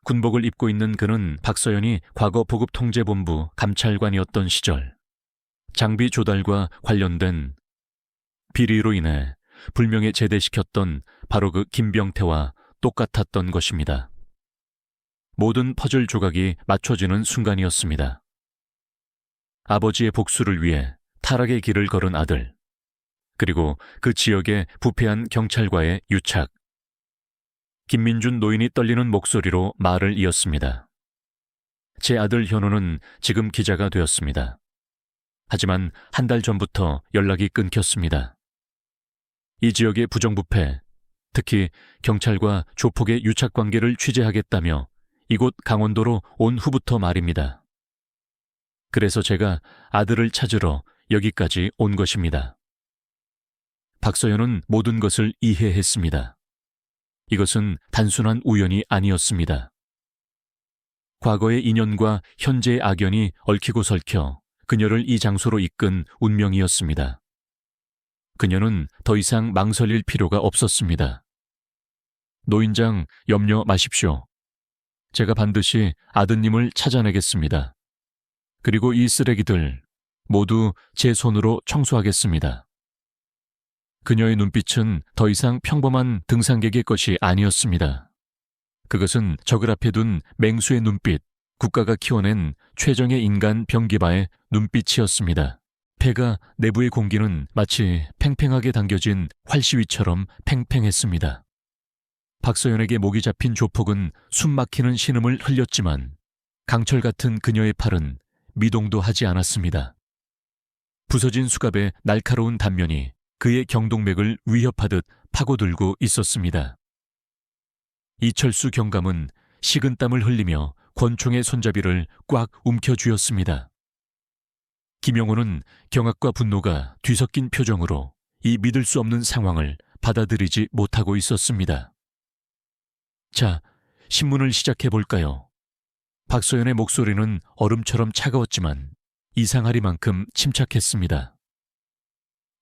군복을 입고 있는 그는 박서연이 과거 보급통제본부 감찰관이었던 시절 장비 조달과 관련된 비리로 인해 불명예 제대시켰던 바로 그 김병태와 똑같았던 것입니다. 모든 퍼즐 조각이 맞춰지는 순간이었습니다. 아버지의 복수를 위해 타락의 길을 걸은 아들, 그리고 그 지역의 부패한 경찰과의 유착. 김민준 노인이 떨리는 목소리로 말을 이었습니다. 제 아들 현우는 지금 기자가 되었습니다. 하지만 한 달 전부터 연락이 끊겼습니다. 이 지역의 부정부패, 특히 경찰과 조폭의 유착관계를 취재하겠다며 이곳 강원도로 온 후부터 말입니다. 그래서 제가 아들을 찾으러 여기까지 온 것입니다. 박서연은 모든 것을 이해했습니다. 이것은 단순한 우연이 아니었습니다. 과거의 인연과 현재의 악연이 얽히고 설켜 그녀를 이 장소로 이끈 운명이었습니다. 그녀는 더 이상 망설일 필요가 없었습니다. 노인장, 염려 마십시오. 제가 반드시 아드님을 찾아내겠습니다. 그리고 이 쓰레기들 모두 제 손으로 청소하겠습니다. 그녀의 눈빛은 더 이상 평범한 등산객의 것이 아니었습니다. 그것은 적을 앞에 둔 맹수의 눈빛, 국가가 키워낸 최정의 인간 병기바의 눈빛이었습니다. 폐가 내부의 공기는 마치 팽팽하게 당겨진 활시위처럼 팽팽했습니다. 박서연에게 목이 잡힌 조폭은 숨막히는 신음을 흘렸지만 강철 같은 그녀의 팔은 미동도 하지 않았습니다. 부서진 수갑의 날카로운 단면이 그의 경동맥을 위협하듯 파고들고 있었습니다. 이철수 경감은 식은땀을 흘리며 권총의 손잡이를 꽉 움켜쥐었습니다. 김영호는 경악과 분노가 뒤섞인 표정으로 이 믿을 수 없는 상황을 받아들이지 못하고 있었습니다. 자, 신문을 시작해볼까요? 박서연의 목소리는 얼음처럼 차가웠지만 이상하리만큼 침착했습니다.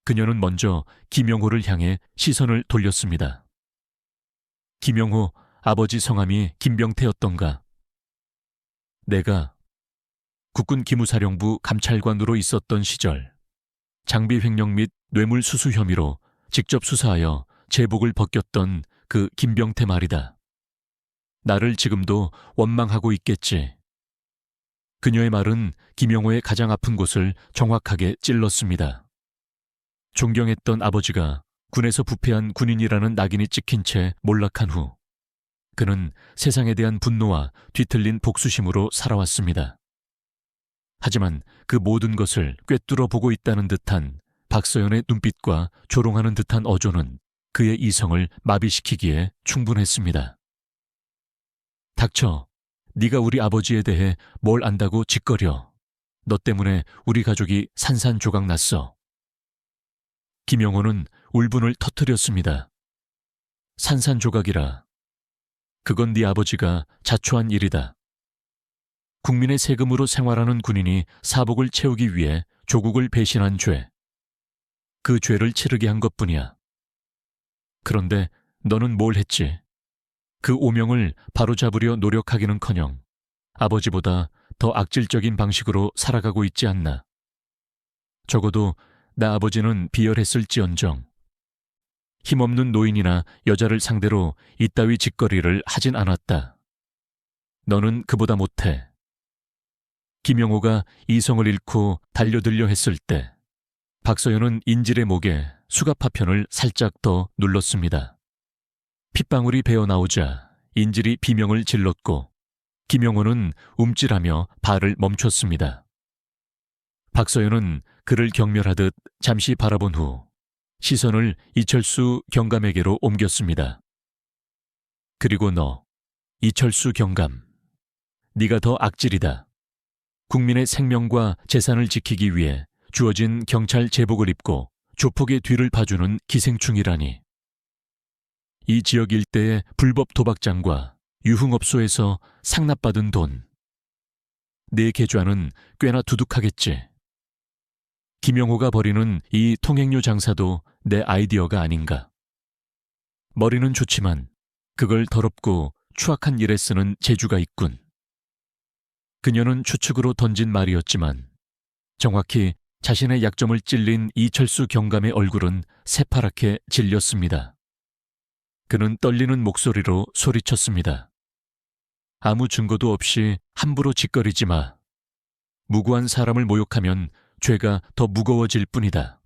그녀는 먼저 김영호를 향해 시선을 돌렸습니다. 김영호, 아버지 성함이 김병태였던가? 내가 국군 기무사령부 감찰관으로 있었던 시절 장비 횡령 및 뇌물 수수 혐의로 직접 수사하여 제복을 벗겼던 그 김병태 말이다. 나를 지금도 원망하고 있겠지. 그녀의 말은 김영호의 가장 아픈 곳을 정확하게 찔렀습니다. 존경했던 아버지가 군에서 부패한 군인이라는 낙인이 찍힌 채 몰락한 후 그는 세상에 대한 분노와 뒤틀린 복수심으로 살아왔습니다. 하지만 그 모든 것을 꿰뚫어 보고 있다는 듯한 박서연의 눈빛과 조롱하는 듯한 어조는 그의 이성을 마비시키기에 충분했습니다. 닥쳐. 네가 우리 아버지에 대해 뭘 안다고 짓거려. 너 때문에 우리 가족이 산산조각 났어. 김영호는 울분을 터뜨렸습니다. 산산조각이라. 그건 네 아버지가 자초한 일이다. 국민의 세금으로 생활하는 군인이 사복을 채우기 위해 조국을 배신한 죄. 그 죄를 치르게 한 것뿐이야. 그런데 너는 뭘 했지? 그 오명을 바로잡으려 노력하기는커녕 아버지보다 더 악질적인 방식으로 살아가고 있지 않나. 적어도 나 아버지는 비열했을지언정 힘없는 노인이나 여자를 상대로 이따위 짓거리를 하진 않았다. 너는 그보다 못해. 김영호가 이성을 잃고 달려들려 했을 때 박서연은 인질의 목에 수갑파편을 살짝 더 눌렀습니다. 핏방울이 배어나오자 인질이 비명을 질렀고 김영호는 움찔하며 발을 멈췄습니다. 박서연은 그를 경멸하듯 잠시 바라본 후 시선을 이철수 경감에게로 옮겼습니다. 그리고 너, 이철수 경감, 네가 더 악질이다. 국민의 생명과 재산을 지키기 위해 주어진 경찰 제복을 입고 조폭의 뒤를 봐주는 기생충이라니. 이 지역 일대의 불법 도박장과 유흥업소에서 상납받은 돈. 내 계좌는 꽤나 두둑하겠지. 김영호가 벌이는 이 통행료 장사도 내 아이디어가 아닌가. 머리는 좋지만 그걸 더럽고 추악한 일에 쓰는 재주가 있군. 그녀는 추측으로 던진 말이었지만 정확히 자신의 약점을 찔린 이철수 경감의 얼굴은 새파랗게 질렸습니다. 그는 떨리는 목소리로 소리쳤습니다. 아무 증거도 없이 함부로 짓거리지 마. 무고한 사람을 모욕하면 죄가 더 무거워질 뿐이다.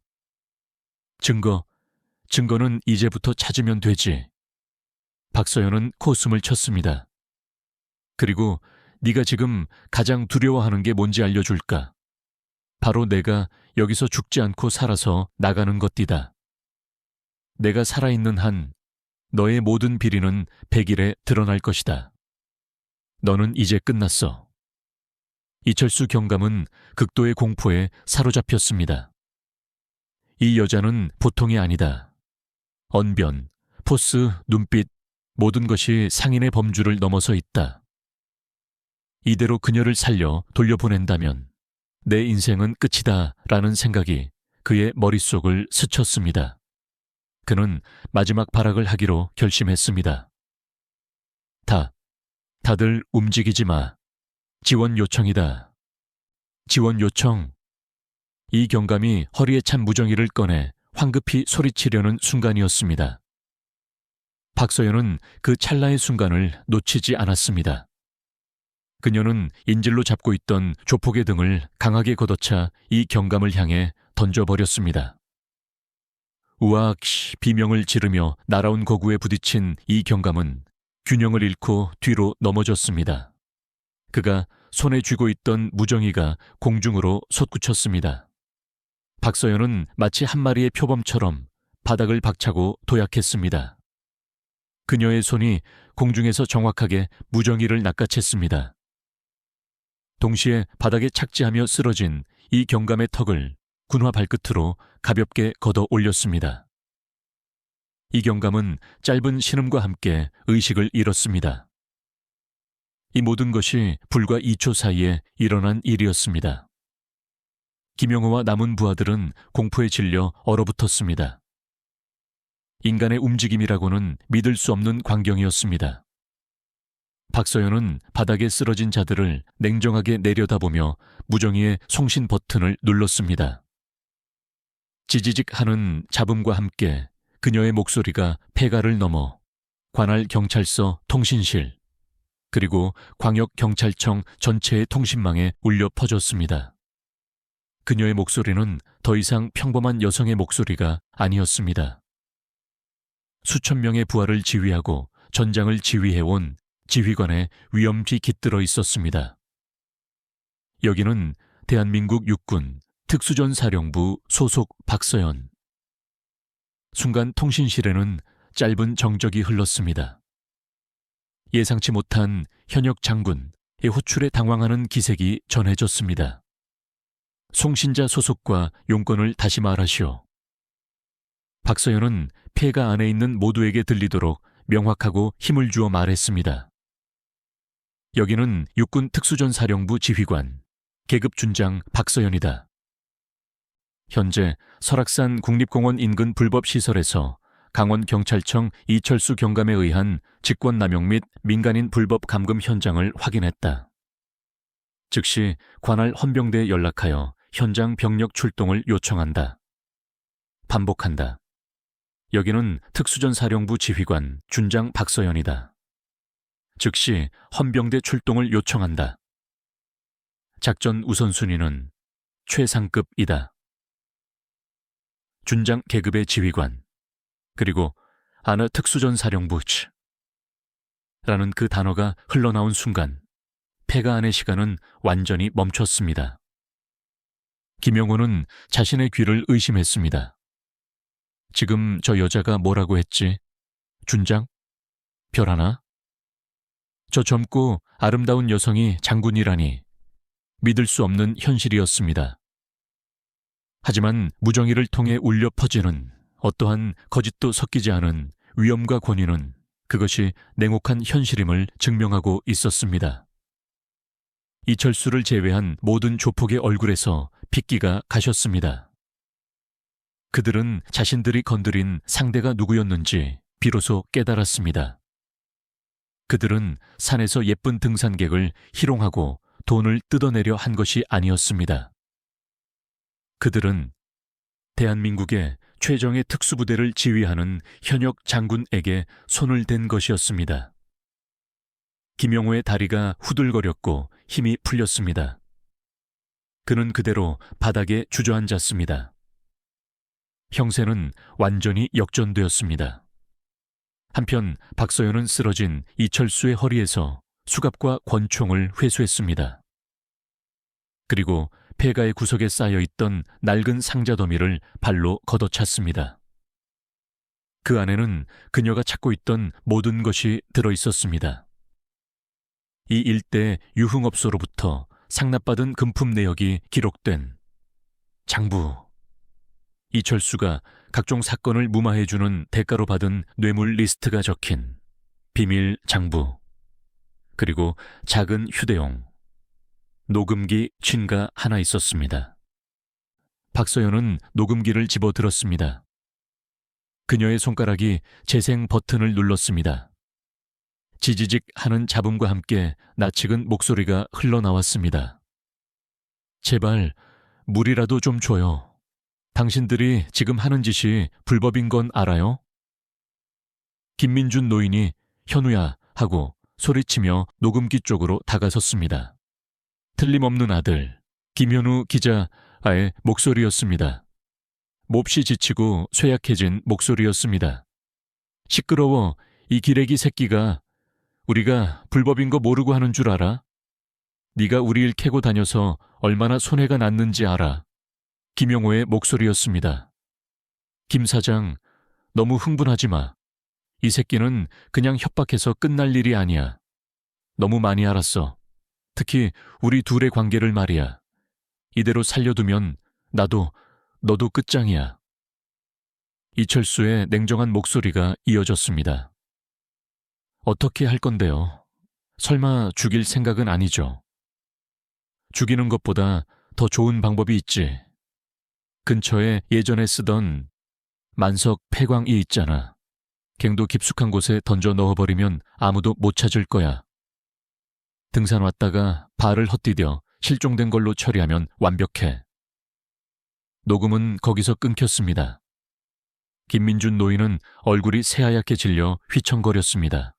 증거는 이제부터 찾으면 되지. 박서연은 코숨을 쳤습니다. 그리고 네가 지금 가장 두려워하는 게 뭔지 알려줄까? 바로 내가 여기서 죽지 않고 살아서 나가는 것이다. 내가 살아있는 한 너의 모든 비리는 100일에 드러날 것이다. 너는 이제 끝났어. 이철수 경감은 극도의 공포에 사로잡혔습니다. 이 여자는 보통이 아니다. 언변, 포스, 눈빛, 모든 것이 상인의 범주를 넘어서 있다. 이대로 그녀를 살려 돌려보낸다면 내 인생은 끝이다 라는 생각이 그의 머릿속을 스쳤습니다. 그는 마지막 발악을 하기로 결심했습니다. 다들 움직이지 마. 지원 요청이다. 지원 요청. 이 경감이 허리에 찬 무정이를 꺼내 황급히 소리치려는 순간이었습니다. 박서연은 그 찰나의 순간을 놓치지 않았습니다. 그녀는 인질로 잡고 있던 조폭의 등을 강하게 걷어차 이 경감을 향해 던져버렸습니다. 우악 비명을 지르며 날아온 거구에 부딪힌 이 경감은 균형을 잃고 뒤로 넘어졌습니다. 그가 손에 쥐고 있던 무정이가 공중으로 솟구쳤습니다. 박서연은 마치 한 마리의 표범처럼 바닥을 박차고 도약했습니다. 그녀의 손이 공중에서 정확하게 무정이를 낚아챘습니다. 동시에 바닥에 착지하며 쓰러진 이 경감의 턱을 군화 발끝으로 가볍게 걷어 올렸습니다. 이 경감은 짧은 신음과 함께 의식을 잃었습니다. 이 모든 것이 불과 2초 사이에 일어난 일이었습니다. 김영호와 남은 부하들은 공포에 질려 얼어붙었습니다. 인간의 움직임이라고는 믿을 수 없는 광경이었습니다. 박서연은 바닥에 쓰러진 자들을 냉정하게 내려다보며 무정이의 송신 버튼을 눌렀습니다. 지지직 하는 잡음과 함께 그녀의 목소리가 폐가를 넘어 관할 경찰서 통신실 그리고 광역경찰청 전체의 통신망에 울려 퍼졌습니다. 그녀의 목소리는 더 이상 평범한 여성의 목소리가 아니었습니다. 수천 명의 부하를 지휘하고 전장을 지휘해온 지휘관의 위엄이 깃들어 있었습니다. 여기는 대한민국 육군 특수전사령부 소속 박서연. 순간 통신실에는 짧은 정적이 흘렀습니다. 예상치 못한 현역 장군의 호출에 당황하는 기색이 전해졌습니다. 송신자 소속과 용건을 다시 말하시오. 박서연은 폐가 안에 있는 모두에게 들리도록 명확하고 힘을 주어 말했습니다. 여기는 육군 특수전사령부 지휘관, 계급 준장 박서연이다. 현재 설악산 국립공원 인근 불법시설에서 강원경찰청 이철수 경감에 의한 직권남용 및 민간인 불법 감금 현장을 확인했다. 즉시 관할 헌병대에 연락하여 현장 병력 출동을 요청한다. 반복한다. 여기는 특수전사령부 지휘관 준장 박서연이다. 즉시 헌병대 출동을 요청한다. 작전 우선순위는 최상급이다. 준장 계급의 지휘관, 그리고 아느 특수전사령부 라는 그 단어가 흘러나온 순간 폐가 안의 시간은 완전히 멈췄습니다. 김영호는 자신의 귀를 의심했습니다. 지금 저 여자가 뭐라고 했지? 준장? 별 하나? 저 젊고 아름다운 여성이 장군이라니 믿을 수 없는 현실이었습니다. 하지만 무정의를 통해 울려 퍼지는 어떠한 거짓도 섞이지 않은 위엄과 권위는 그것이 냉혹한 현실임을 증명하고 있었습니다. 이철수를 제외한 모든 조폭의 얼굴에서 핏기가 가셨습니다. 그들은 자신들이 건드린 상대가 누구였는지 비로소 깨달았습니다. 그들은 산에서 예쁜 등산객을 희롱하고 돈을 뜯어내려 한 것이 아니었습니다. 그들은 대한민국의 최정예 특수부대를 지휘하는 현역 장군에게 손을 댄 것이었습니다. 김영호의 다리가 후들거렸고 힘이 풀렸습니다. 그는 그대로 바닥에 주저앉았습니다. 형세는 완전히 역전되었습니다. 한편 박서연은 쓰러진 이철수의 허리에서 수갑과 권총을 회수했습니다. 그리고 폐가의 구석에 쌓여있던 낡은 상자 더미를 발로 걷어찼습니다. 그 안에는 그녀가 찾고 있던 모든 것이 들어있었습니다. 이 일대 유흥업소로부터 상납받은 금품 내역이 기록된 장부, 이철수가 각종 사건을 무마해주는 대가로 받은 뇌물 리스트가 적힌 비밀 장부, 그리고 작은 휴대용 녹음기 쥔가 하나 있었습니다. 박서연은 녹음기를 집어들었습니다. 그녀의 손가락이 재생 버튼을 눌렀습니다. 지지직 하는 잡음과 함께 낯익은 목소리가 흘러나왔습니다. 제발 물이라도 좀 줘요. 당신들이 지금 하는 짓이 불법인 건 알아요? 김민준 노인이 현우야 하고 소리치며 녹음기 쪽으로 다가섰습니다. 틀림없는 아들 김현우 기자의 목소리였습니다. 몹시 지치고 쇠약해진 목소리였습니다. 시끄러워, 이 기레기 새끼가. 우리가 불법인 거 모르고 하는 줄 알아? 네가 우리 일 캐고 다녀서 얼마나 손해가 났는지 알아. 김영호의 목소리였습니다. 김 사장, 너무 흥분하지 마. 이 새끼는 그냥 협박해서 끝날 일이 아니야. 너무 많이 알았어. 특히 우리 둘의 관계를 말이야. 이대로 살려두면 나도, 너도 끝장이야. 이철수의 냉정한 목소리가 이어졌습니다. 어떻게 할 건데요? 설마 죽일 생각은 아니죠? 죽이는 것보다 더 좋은 방법이 있지. 근처에 예전에 쓰던 만석 폐광이 있잖아. 갱도 깊숙한 곳에 던져 넣어버리면 아무도 못 찾을 거야. 등산 왔다가 발을 헛디뎌 실종된 걸로 처리하면 완벽해. 녹음은 거기서 끊겼습니다. 김민준 노인은 얼굴이 새하얗게 질려 휘청거렸습니다.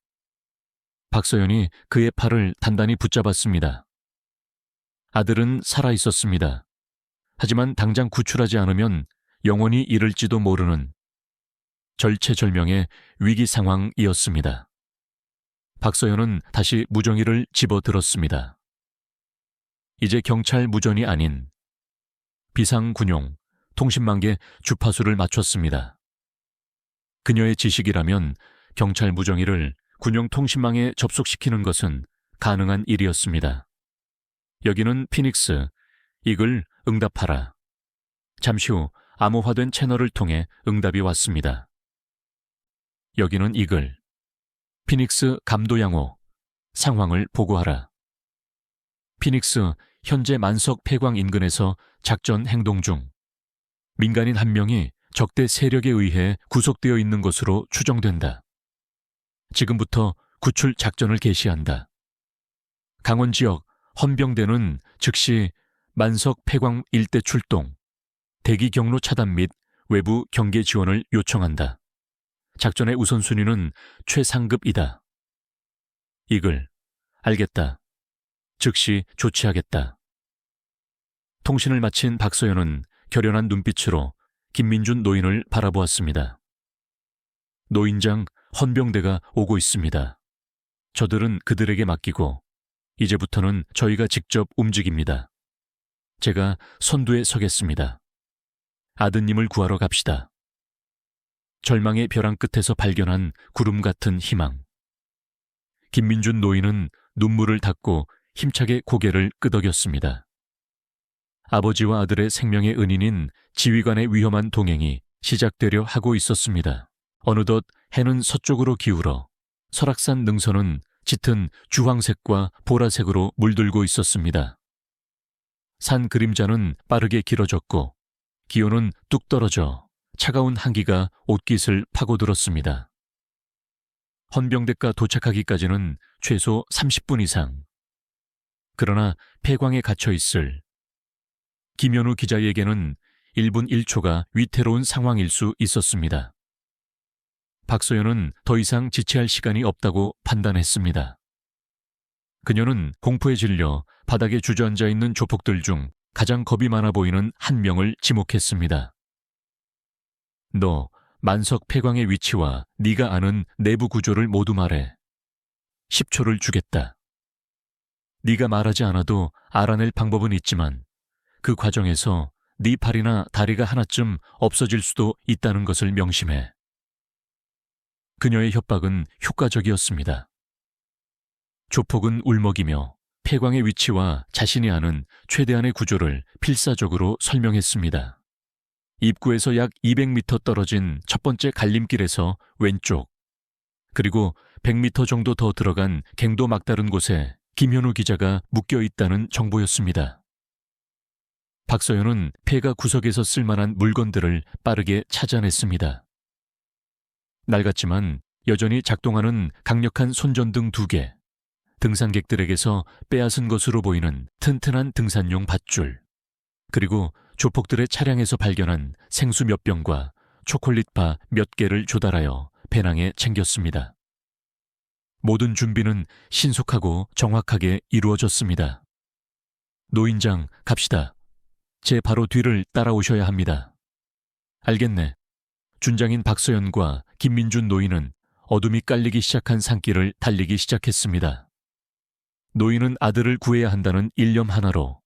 박서연이 그의 팔을 단단히 붙잡았습니다. 아들은 살아있었습니다. 하지만 당장 구출하지 않으면 영원히 잃을지도 모르는 절체절명의 위기 상황이었습니다. 박서연은 다시 무정의를 집어들었습니다. 이제 경찰 무전이 아닌 비상군용, 통신망계 주파수를 맞췄습니다. 그녀의 지식이라면 경찰 무정기를 군용 통신망에 접속시키는 것은 가능한 일이었습니다. 여기는 피닉스, 이글 응답하라. 잠시 후 암호화된 채널을 통해 응답이 왔습니다. 여기는 이글. 피닉스 감도양호, 상황을 보고하라. 피닉스, 현재 만석 폐광 인근에서 작전 행동 중. 민간인 한 명이 적대 세력에 의해 구속되어 있는 것으로 추정된다. 지금부터 구출 작전을 개시한다. 강원 지역 헌병대는 즉시 만석 폐광 일대 출동, 대기 경로 차단 및 외부 경계 지원을 요청한다. 작전의 우선순위는 최상급이다. 이글, 알겠다. 즉시 조치하겠다. 통신을 마친 박서연은 결연한 눈빛으로 김민준 노인을 바라보았습니다. 노인장, 헌병대가 오고 있습니다. 저들은 그들에게 맡기고 이제부터는 저희가 직접 움직입니다. 제가 선두에 서겠습니다. 아드님을 구하러 갑시다. 절망의 벼랑 끝에서 발견한 구름 같은 희망. 김민준 노인은 눈물을 닦고 힘차게 고개를 끄덕였습니다. 아버지와 아들의 생명의 은인인 지휘관의 위험한 동행이 시작되려 하고 있었습니다. 어느덧 해는 서쪽으로 기울어 설악산 능선은 짙은 주황색과 보라색으로 물들고 있었습니다. 산 그림자는 빠르게 길어졌고 기온은 뚝 떨어져 차가운 한기가 옷깃을 파고들었습니다. 헌병대가 도착하기까지는 최소 30분 이상. 그러나 폐광에 갇혀 있을 김현우 기자에게는 1분 1초가 위태로운 상황일 수 있었습니다. 박소연은 더 이상 지체할 시간이 없다고 판단했습니다. 그녀는 공포에 질려 바닥에 주저앉아 있는 조폭들 중 가장 겁이 많아 보이는 한 명을 지목했습니다. 너 만석 폐광의 위치와 네가 아는 내부 구조를 모두 말해. 10초를 주겠다. 네가 말하지 않아도 알아낼 방법은 있지만 그 과정에서 네 팔이나 다리가 하나쯤 없어질 수도 있다는 것을 명심해. 그녀의 협박은 효과적이었습니다. 조폭은 울먹이며 폐광의 위치와 자신이 아는 최대한의 구조를 필사적으로 설명했습니다. 입구에서 약 200m 떨어진 첫 번째 갈림길에서 왼쪽, 그리고 100m 정도 더 들어간 갱도 막다른 곳에 김현우 기자가 묶여 있다는 정보였습니다. 박서연은 폐가 구석에서 쓸만한 물건들을 빠르게 찾아냈습니다. 낡았지만 여전히 작동하는 강력한 손전등 2개, 등산객들에게서 빼앗은 것으로 보이는 튼튼한 등산용 밧줄, 그리고 조폭들의 차량에서 발견한 생수 몇 병과 초콜릿바 몇 개를 조달하여 배낭에 챙겼습니다. 모든 준비는 신속하고 정확하게 이루어졌습니다. 노인장, 갑시다. 제 바로 뒤를 따라오셔야 합니다. 알겠네. 준장인 박서연과 김민준 노인은 어둠이 깔리기 시작한 산길을 달리기 시작했습니다. 노인은 아들을 구해야 한다는 일념 하나로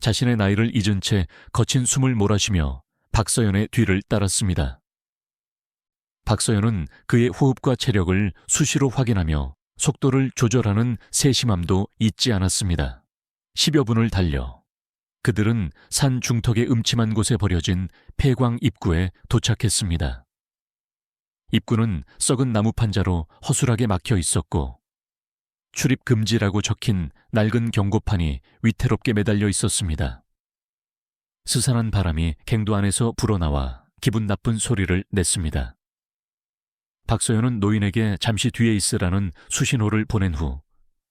자신의 나이를 잊은 채 거친 숨을 몰아쉬며 박서연의 뒤를 따랐습니다. 박서연은 그의 호흡과 체력을 수시로 확인하며 속도를 조절하는 세심함도 잊지 않았습니다. 10여 분을 달려 그들은 산 중턱의 음침한 곳에 버려진 폐광 입구에 도착했습니다. 입구는 썩은 나무 판자로 허술하게 막혀 있었고 출입 금지라고 적힌 낡은 경고판이 위태롭게 매달려 있었습니다. 스산한 바람이 갱도 안에서 불어나와 기분 나쁜 소리를 냈습니다. 박소연은 노인에게 잠시 뒤에 있으라는 수신호를 보낸 후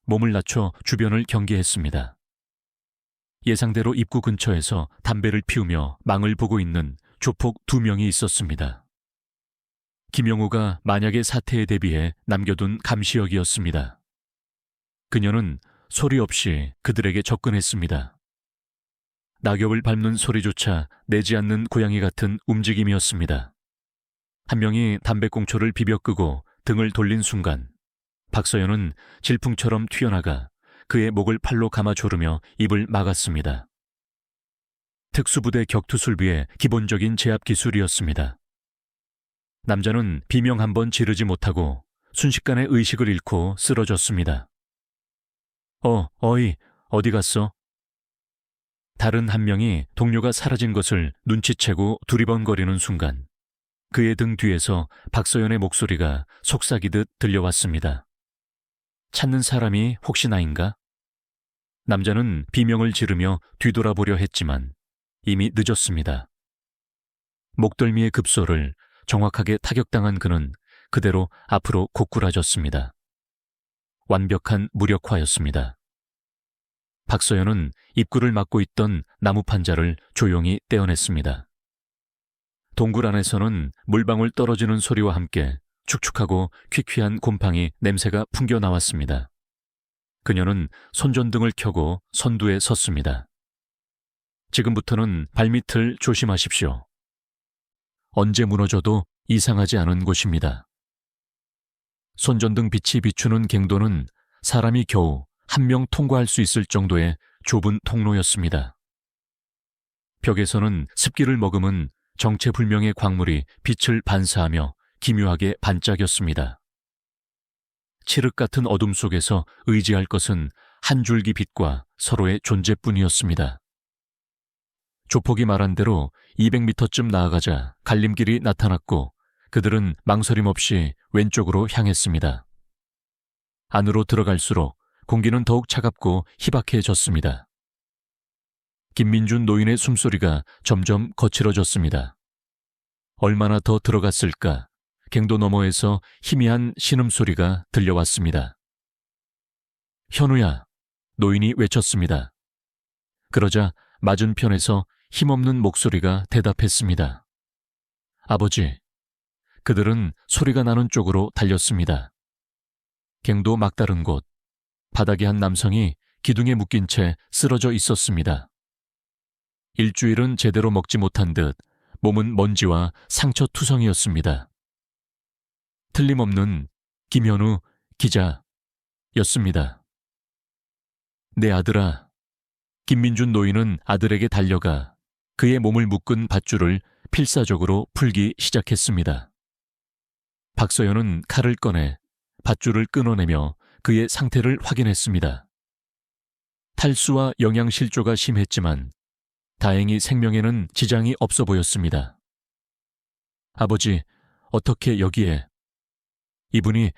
몸을 낮춰 주변을 경계했습니다. 예상대로 입구 근처에서 담배를 피우며 망을 보고 있는 조폭 2명이 있었습니다. 김영우가 만약의 사태에 대비해 남겨둔 감시역이었습니다. 그녀는 소리 없이 그들에게 접근했습니다. 낙엽을 밟는 소리조차 내지 않는 고양이 같은 움직임이었습니다. 한 명이 담배꽁초를 비벼 끄고 등을 돌린 순간 박서연은 질풍처럼 튀어나가 그의 목을 팔로 감아 조르며 입을 막았습니다. 특수부대 격투술비의 기본적인 제압 기술이었습니다. 남자는 비명 한 번 지르지 못하고 순식간에 의식을 잃고 쓰러졌습니다. 어이, 어디 갔어? 다른 한 명이 동료가 사라진 것을 눈치채고 두리번거리는 순간 그의 등 뒤에서 박서연의 목소리가 속삭이듯 들려왔습니다. 찾는 사람이 혹시 나인가? 남자는 비명을 지르며 뒤돌아보려 했지만 이미 늦었습니다. 목덜미의 급소를 정확하게 타격당한 그는 그대로 앞으로 고꾸라졌습니다. 완벽한 무력화였습니다. 박서연은 입구를 막고 있던 나무 판자를 조용히 떼어냈습니다. 동굴 안에서는 물방울 떨어지는 소리와 함께 축축하고 퀴퀴한 곰팡이 냄새가 풍겨 나왔습니다. 그녀는 손전등을 켜고 선두에 섰습니다. 지금부터는 발밑을 조심하십시오. 언제 무너져도 이상하지 않은 곳입니다. 손전등 빛이 비추는 갱도는 사람이 겨우 한 명 통과할 수 있을 정도의 좁은 통로였습니다. 벽에서는 습기를 머금은 정체불명의 광물이 빛을 반사하며 기묘하게 반짝였습니다. 칠흑 같은 어둠 속에서 의지할 것은 한 줄기 빛과 서로의 존재뿐이었습니다. 조폭이 말한 대로 200m쯤 나아가자 갈림길이 나타났고 그들은 망설임 없이 왼쪽으로 향했습니다. 안으로 들어갈수록 공기는 더욱 차갑고 희박해졌습니다. 김민준 노인의 숨소리가 점점 거칠어졌습니다. 얼마나 더 들어갔을까? 갱도 너머에서 희미한 신음소리가 들려왔습니다. 현우야, 노인이 외쳤습니다. 그러자 맞은편에서 힘없는 목소리가 대답했습니다. 아버지. 그들은 소리가 나는 쪽으로 달렸습니다. 갱도 막다른 곳, 바닥에 한 남성이 기둥에 묶인 채 쓰러져 있었습니다. 일주일은 제대로 먹지 못한 듯 몸은 먼지와 상처투성이었습니다. 틀림없는 김현우 기자였습니다. 내 아들아. 김민준 노인은 아들에게 달려가 그의 몸을 묶은 밧줄을 필사적으로 풀기 시작했습니다. 박서연은 칼을 꺼내 밧줄을 끊어내며 그의 상태를 확인했습니다. 탈수와 영양실조가 심했지만 다행히 생명에는 지장이 없어 보였습니다. 아버지, 어떻게 여기에? 이분이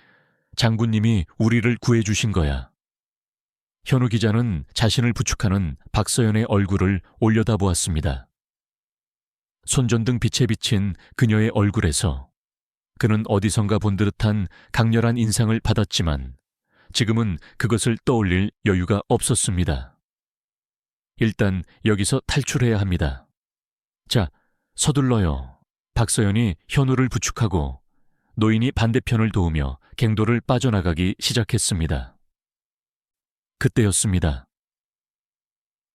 장군님이 우리를 구해주신 거야. 현우 기자는 자신을 부축하는 박서연의 얼굴을 올려다보았습니다. 손전등 빛에 비친 그녀의 얼굴에서 그는 어디선가 본 듯한 강렬한 인상을 받았지만 지금은 그것을 떠올릴 여유가 없었습니다. 일단 여기서 탈출해야 합니다. 자, 서둘러요. 박서연이 현우를 부축하고 노인이 반대편을 도우며 갱도를 빠져나가기 시작했습니다. 그때였습니다.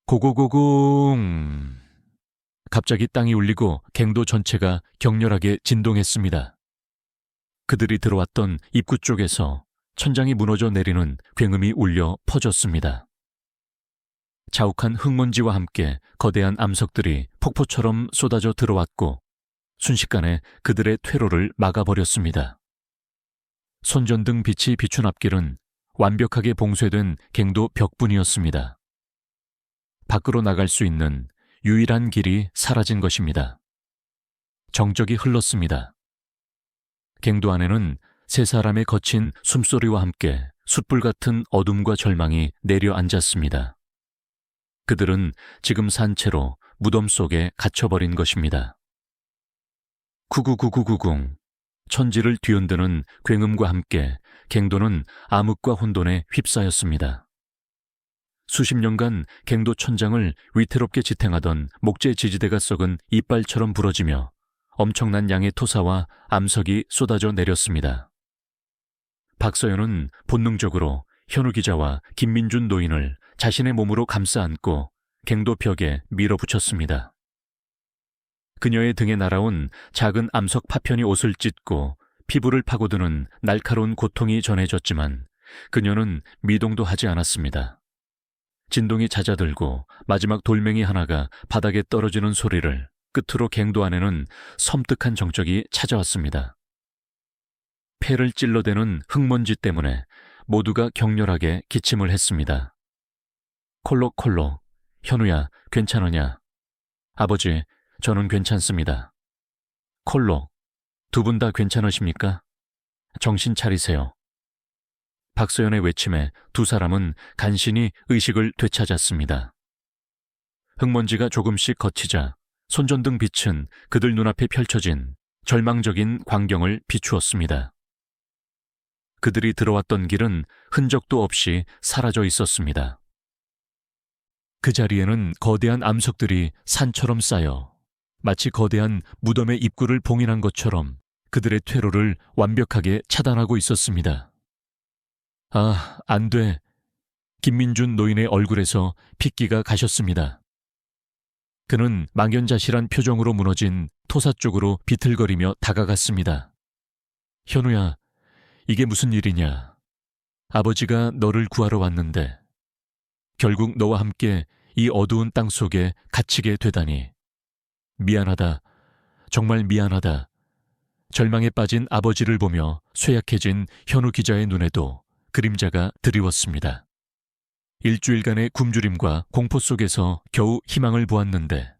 고고고공! 갑자기 땅이 울리고 갱도 전체가 격렬하게 진동했습니다. 그들이 들어왔던 입구 쪽에서 천장이 무너져 내리는 굉음이 울려 퍼졌습니다. 자욱한 흙먼지와 함께 거대한 암석들이 폭포처럼 쏟아져 들어왔고 순식간에 그들의 퇴로를 막아버렸습니다. 손전등 빛이 비춘 앞길은 완벽하게 봉쇄된 갱도 벽뿐이었습니다. 밖으로 나갈 수 있는 유일한 길이 사라진 것입니다. 정적이 흘렀습니다. 갱도 안에는 세 사람의 거친 숨소리와 함께 숯불 같은 어둠과 절망이 내려앉았습니다. 그들은 지금 산채로 무덤 속에 갇혀버린 것입니다. 구구구구구궁. 천지를 뒤흔드는 굉음과 함께 갱도는 암흑과 혼돈에 휩싸였습니다. 수십 년간 갱도 천장을 위태롭게 지탱하던 목재 지지대가 썩은 이빨처럼 부러지며 엄청난 양의 토사와 암석이 쏟아져 내렸습니다. 박서연은 본능적으로 현우 기자와 김민준 노인을 자신의 몸으로 감싸 안고 갱도 벽에 밀어붙였습니다. 그녀의 등에 날아온 작은 암석 파편이 옷을 찢고 피부를 파고드는 날카로운 고통이 전해졌지만 그녀는 미동도 하지 않았습니다. 진동이 잦아들고 마지막 돌멩이 하나가 바닥에 떨어지는 소리를 끝으로 갱도 안에는 섬뜩한 정적이 찾아왔습니다. 폐를 찔러대는 흙먼지 때문에 모두가 격렬하게 기침을 했습니다. 콜록콜록, 현우야, 괜찮으냐? 아버지, 저는 괜찮습니다. 콜록, 두 분 다 괜찮으십니까? 정신 차리세요. 박소연의 외침에 두 사람은 간신히 의식을 되찾았습니다. 흙먼지가 조금씩 걷히자 손전등 빛은 그들 눈앞에 펼쳐진 절망적인 광경을 비추었습니다. 그들이 들어왔던 길은 흔적도 없이 사라져 있었습니다. 그 자리에는 거대한 암석들이 산처럼 쌓여 마치 거대한 무덤의 입구를 봉인한 것처럼 그들의 퇴로를 완벽하게 차단하고 있었습니다. 아, 안 돼. 김민준 노인의 얼굴에서 핏기가 가셨습니다. 그는 망연자실한 표정으로 무너진 토사 쪽으로 비틀거리며 다가갔습니다. 현우야, 이게 무슨 일이냐? 아버지가 너를 구하러 왔는데 결국 너와 함께 이 어두운 땅 속에 갇히게 되다니. 미안하다. 정말 미안하다. 절망에 빠진 아버지를 보며 쇠약해진 현우 기자의 눈에도 그림자가 드리웠습니다. 일주일간의 굶주림과 공포 속에서 겨우 희망을 보았는데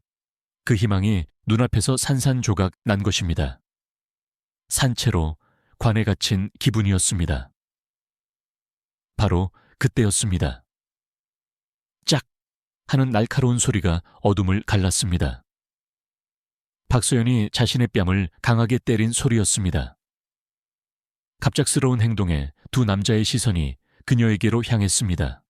그 희망이 눈앞에서 산산조각 난 것입니다. 산채로 관에 갇힌 기분이었습니다. 바로 그때였습니다. 짝! 하는 날카로운 소리가 어둠을 갈랐습니다. 박소연이 자신의 뺨을 강하게 때린 소리였습니다. 갑작스러운 행동에 두 남자의 시선이 그녀에게로 향했습니다.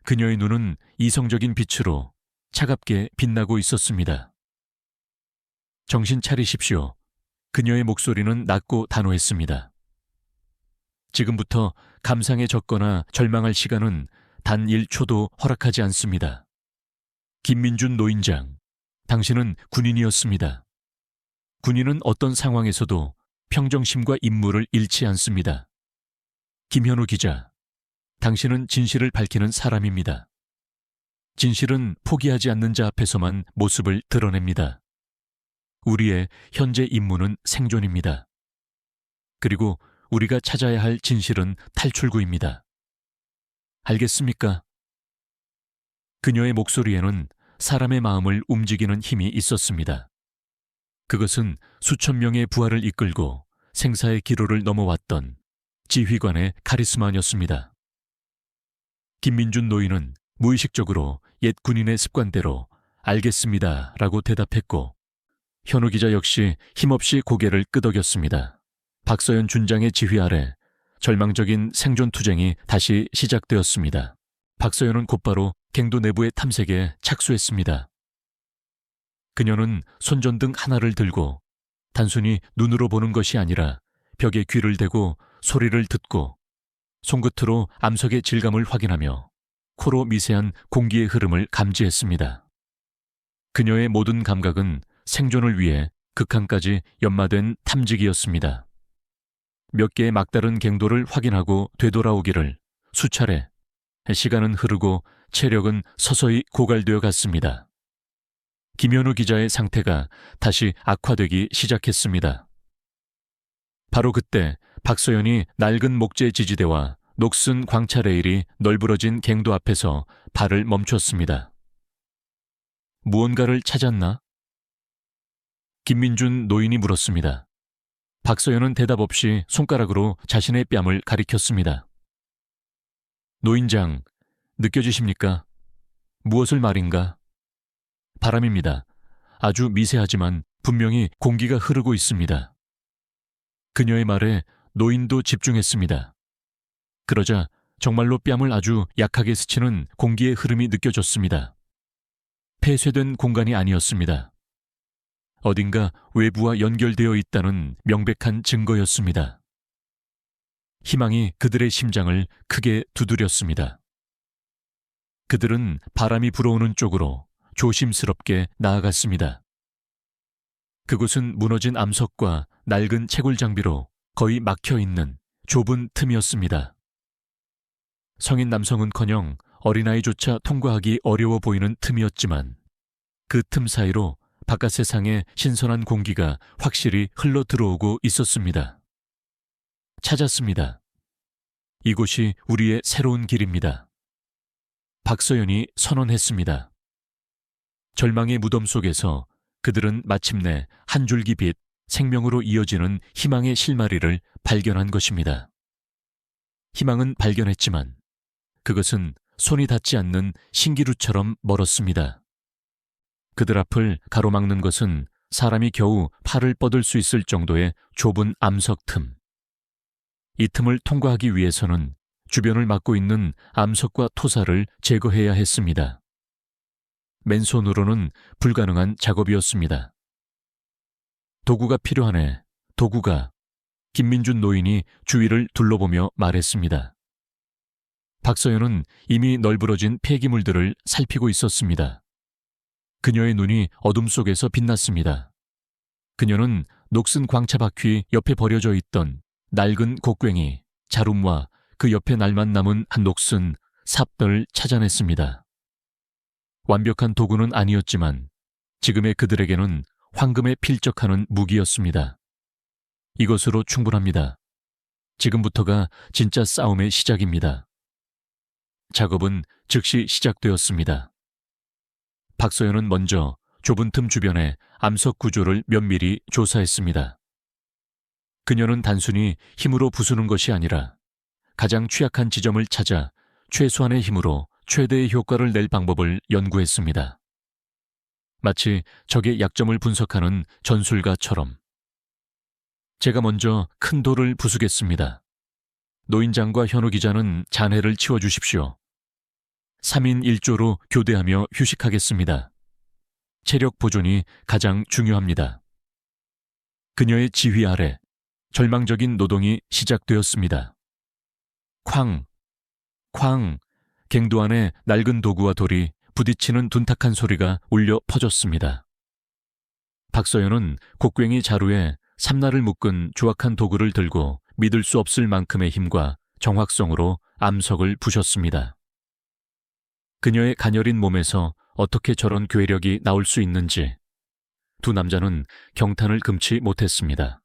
그녀의 눈은 이성적인 빛으로 차갑게 빛나고 있었습니다. 정신 차리십시오. 그녀의 목소리는 낮고 단호했습니다. 지금부터 감상에 젖거나 절망할 시간은 단 1초도 허락하지 않습니다. 김민준 노인장, 당신은 군인이었습니다. 군인은 어떤 상황에서도 평정심과 임무를 잃지 않습니다. 김현우 기자, 당신은 진실을 밝히는 사람입니다. 진실은 포기하지 않는 자 앞에서만 모습을 드러냅니다. 우리의 현재 임무는 생존입니다. 그리고 우리가 찾아야 할 진실은 탈출구입니다. 알겠습니까? 그녀의 목소리에는 사람의 마음을 움직이는 힘이 있었습니다. 그것은 수천 명의 부하를 이끌고 생사의 기로를 넘어왔던 지휘관의 카리스마였습니다. 김민준 노인은 무의식적으로 옛 군인의 습관대로 알겠습니다 라고 대답했고 현우 기자 역시 힘없이 고개를 끄덕였습니다. 박서연 준장의 지휘 아래 절망적인 생존 투쟁이 다시 시작되었습니다. 박서연은 곧바로 갱도 내부의 탐색에 착수했습니다. 그녀는 손전등 하나를 들고 단순히 눈으로 보는 것이 아니라 벽에 귀를 대고 소리를 듣고 손끝으로 암석의 질감을 확인하며 코로 미세한 공기의 흐름을 감지했습니다. 그녀의 모든 감각은 생존을 위해 극한까지 연마된 탐지기였습니다. 몇 개의 막다른 갱도를 확인하고 되돌아오기를 수차례. 시간은 흐르고 체력은 서서히 고갈되어 갔습니다. 김현우 기자의 상태가 다시 악화되기 시작했습니다. 바로 그때 박소연이 낡은 목재 지지대와 녹슨 광차 레일이 널브러진 갱도 앞에서 발을 멈췄습니다. 무언가를 찾았나? 김민준 노인이 물었습니다. 박소연은 대답 없이 손가락으로 자신의 뺨을 가리켰습니다. 노인장, 느껴지십니까? 무엇을 말인가? 바람입니다. 아주 미세하지만 분명히 공기가 흐르고 있습니다. 그녀의 말에 노인도 집중했습니다. 그러자 정말로 뺨을 아주 약하게 스치는 공기의 흐름이 느껴졌습니다. 폐쇄된 공간이 아니었습니다. 어딘가 외부와 연결되어 있다는 명백한 증거였습니다. 희망이 그들의 심장을 크게 두드렸습니다. 그들은 바람이 불어오는 쪽으로 조심스럽게 나아갔습니다. 그곳은 무너진 암석과 낡은 채굴 장비로 거의 막혀있는 좁은 틈이었습니다. 성인 남성은커녕 어린아이조차 통과하기 어려워 보이는 틈이었지만 그 틈 사이로 바깥 세상에 신선한 공기가 확실히 흘러 들어오고 있었습니다. 찾았습니다. 이곳이 우리의 새로운 길입니다. 박서연이 선언했습니다. 절망의 무덤 속에서 그들은 마침내 한 줄기 빛, 생명으로 이어지는 희망의 실마리를 발견한 것입니다. 희망은 발견했지만 그것은 손이 닿지 않는 신기루처럼 멀었습니다. 그들 앞을 가로막는 것은 사람이 겨우 팔을 뻗을 수 있을 정도의 좁은 암석 틈. 이 틈을 통과하기 위해서는 주변을 막고 있는 암석과 토사를 제거해야 했습니다. 맨손으로는 불가능한 작업이었습니다. 도구가 필요하네, 도구가. 김민준 노인이 주위를 둘러보며 말했습니다. 박서연은 이미 널브러진 폐기물들을 살피고 있었습니다. 그녀의 눈이 어둠 속에서 빛났습니다. 그녀는 녹슨 광차 바퀴 옆에 버려져 있던 낡은 곡괭이, 자룸과 그 옆에 날만 남은 한 녹슨 삽들을 찾아냈습니다. 완벽한 도구는 아니었지만 지금의 그들에게는 황금에 필적하는 무기였습니다. 이것으로 충분합니다. 지금부터가 진짜 싸움의 시작입니다. 작업은 즉시 시작되었습니다. 박서연은 먼저 좁은 틈 주변의 암석 구조를 면밀히 조사했습니다. 그녀는 단순히 힘으로 부수는 것이 아니라 가장 취약한 지점을 찾아 최소한의 힘으로 최대의 효과를 낼 방법을 연구했습니다. 마치 적의 약점을 분석하는 전술가처럼. 제가 먼저 큰 돌을 부수겠습니다. 노인장과 현우 기자는 잔해를 치워주십시오. 3인 1조로 교대하며 휴식하겠습니다. 체력 보존이 가장 중요합니다. 그녀의 지휘 아래 절망적인 노동이 시작되었습니다. 쾅, 쾅, 갱도 안에 낡은 도구와 돌이 부딪히는 둔탁한 소리가 울려 퍼졌습니다. 박서연은 곡괭이 자루에 삼날을 묶은 조악한 도구를 들고 믿을 수 없을 만큼의 힘과 정확성으로 암석을 부셨습니다. 그녀의 가녀린 몸에서 어떻게 저런 괴력이 나올 수 있는지 두 남자는 경탄을 금치 못했습니다.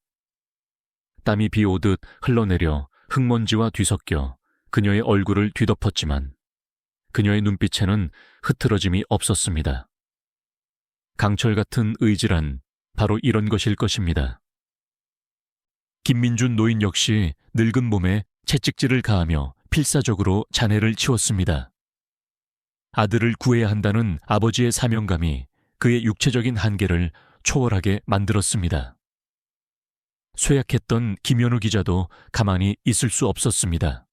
땀이 비 오듯 흘러내려 흙먼지와 뒤섞여 그녀의 얼굴을 뒤덮었지만 그녀의 눈빛에는 흐트러짐이 없었습니다. 강철 같은 의지란 바로 이런 것일 것입니다. 김민준 노인 역시 늙은 몸에 채찍질을 가하며 필사적으로 잔해를 치웠습니다. 아들을 구해야 한다는 아버지의 사명감이 그의 육체적인 한계를 초월하게 만들었습니다. 쇠약했던 김현우 기자도 가만히 있을 수 없었습니다.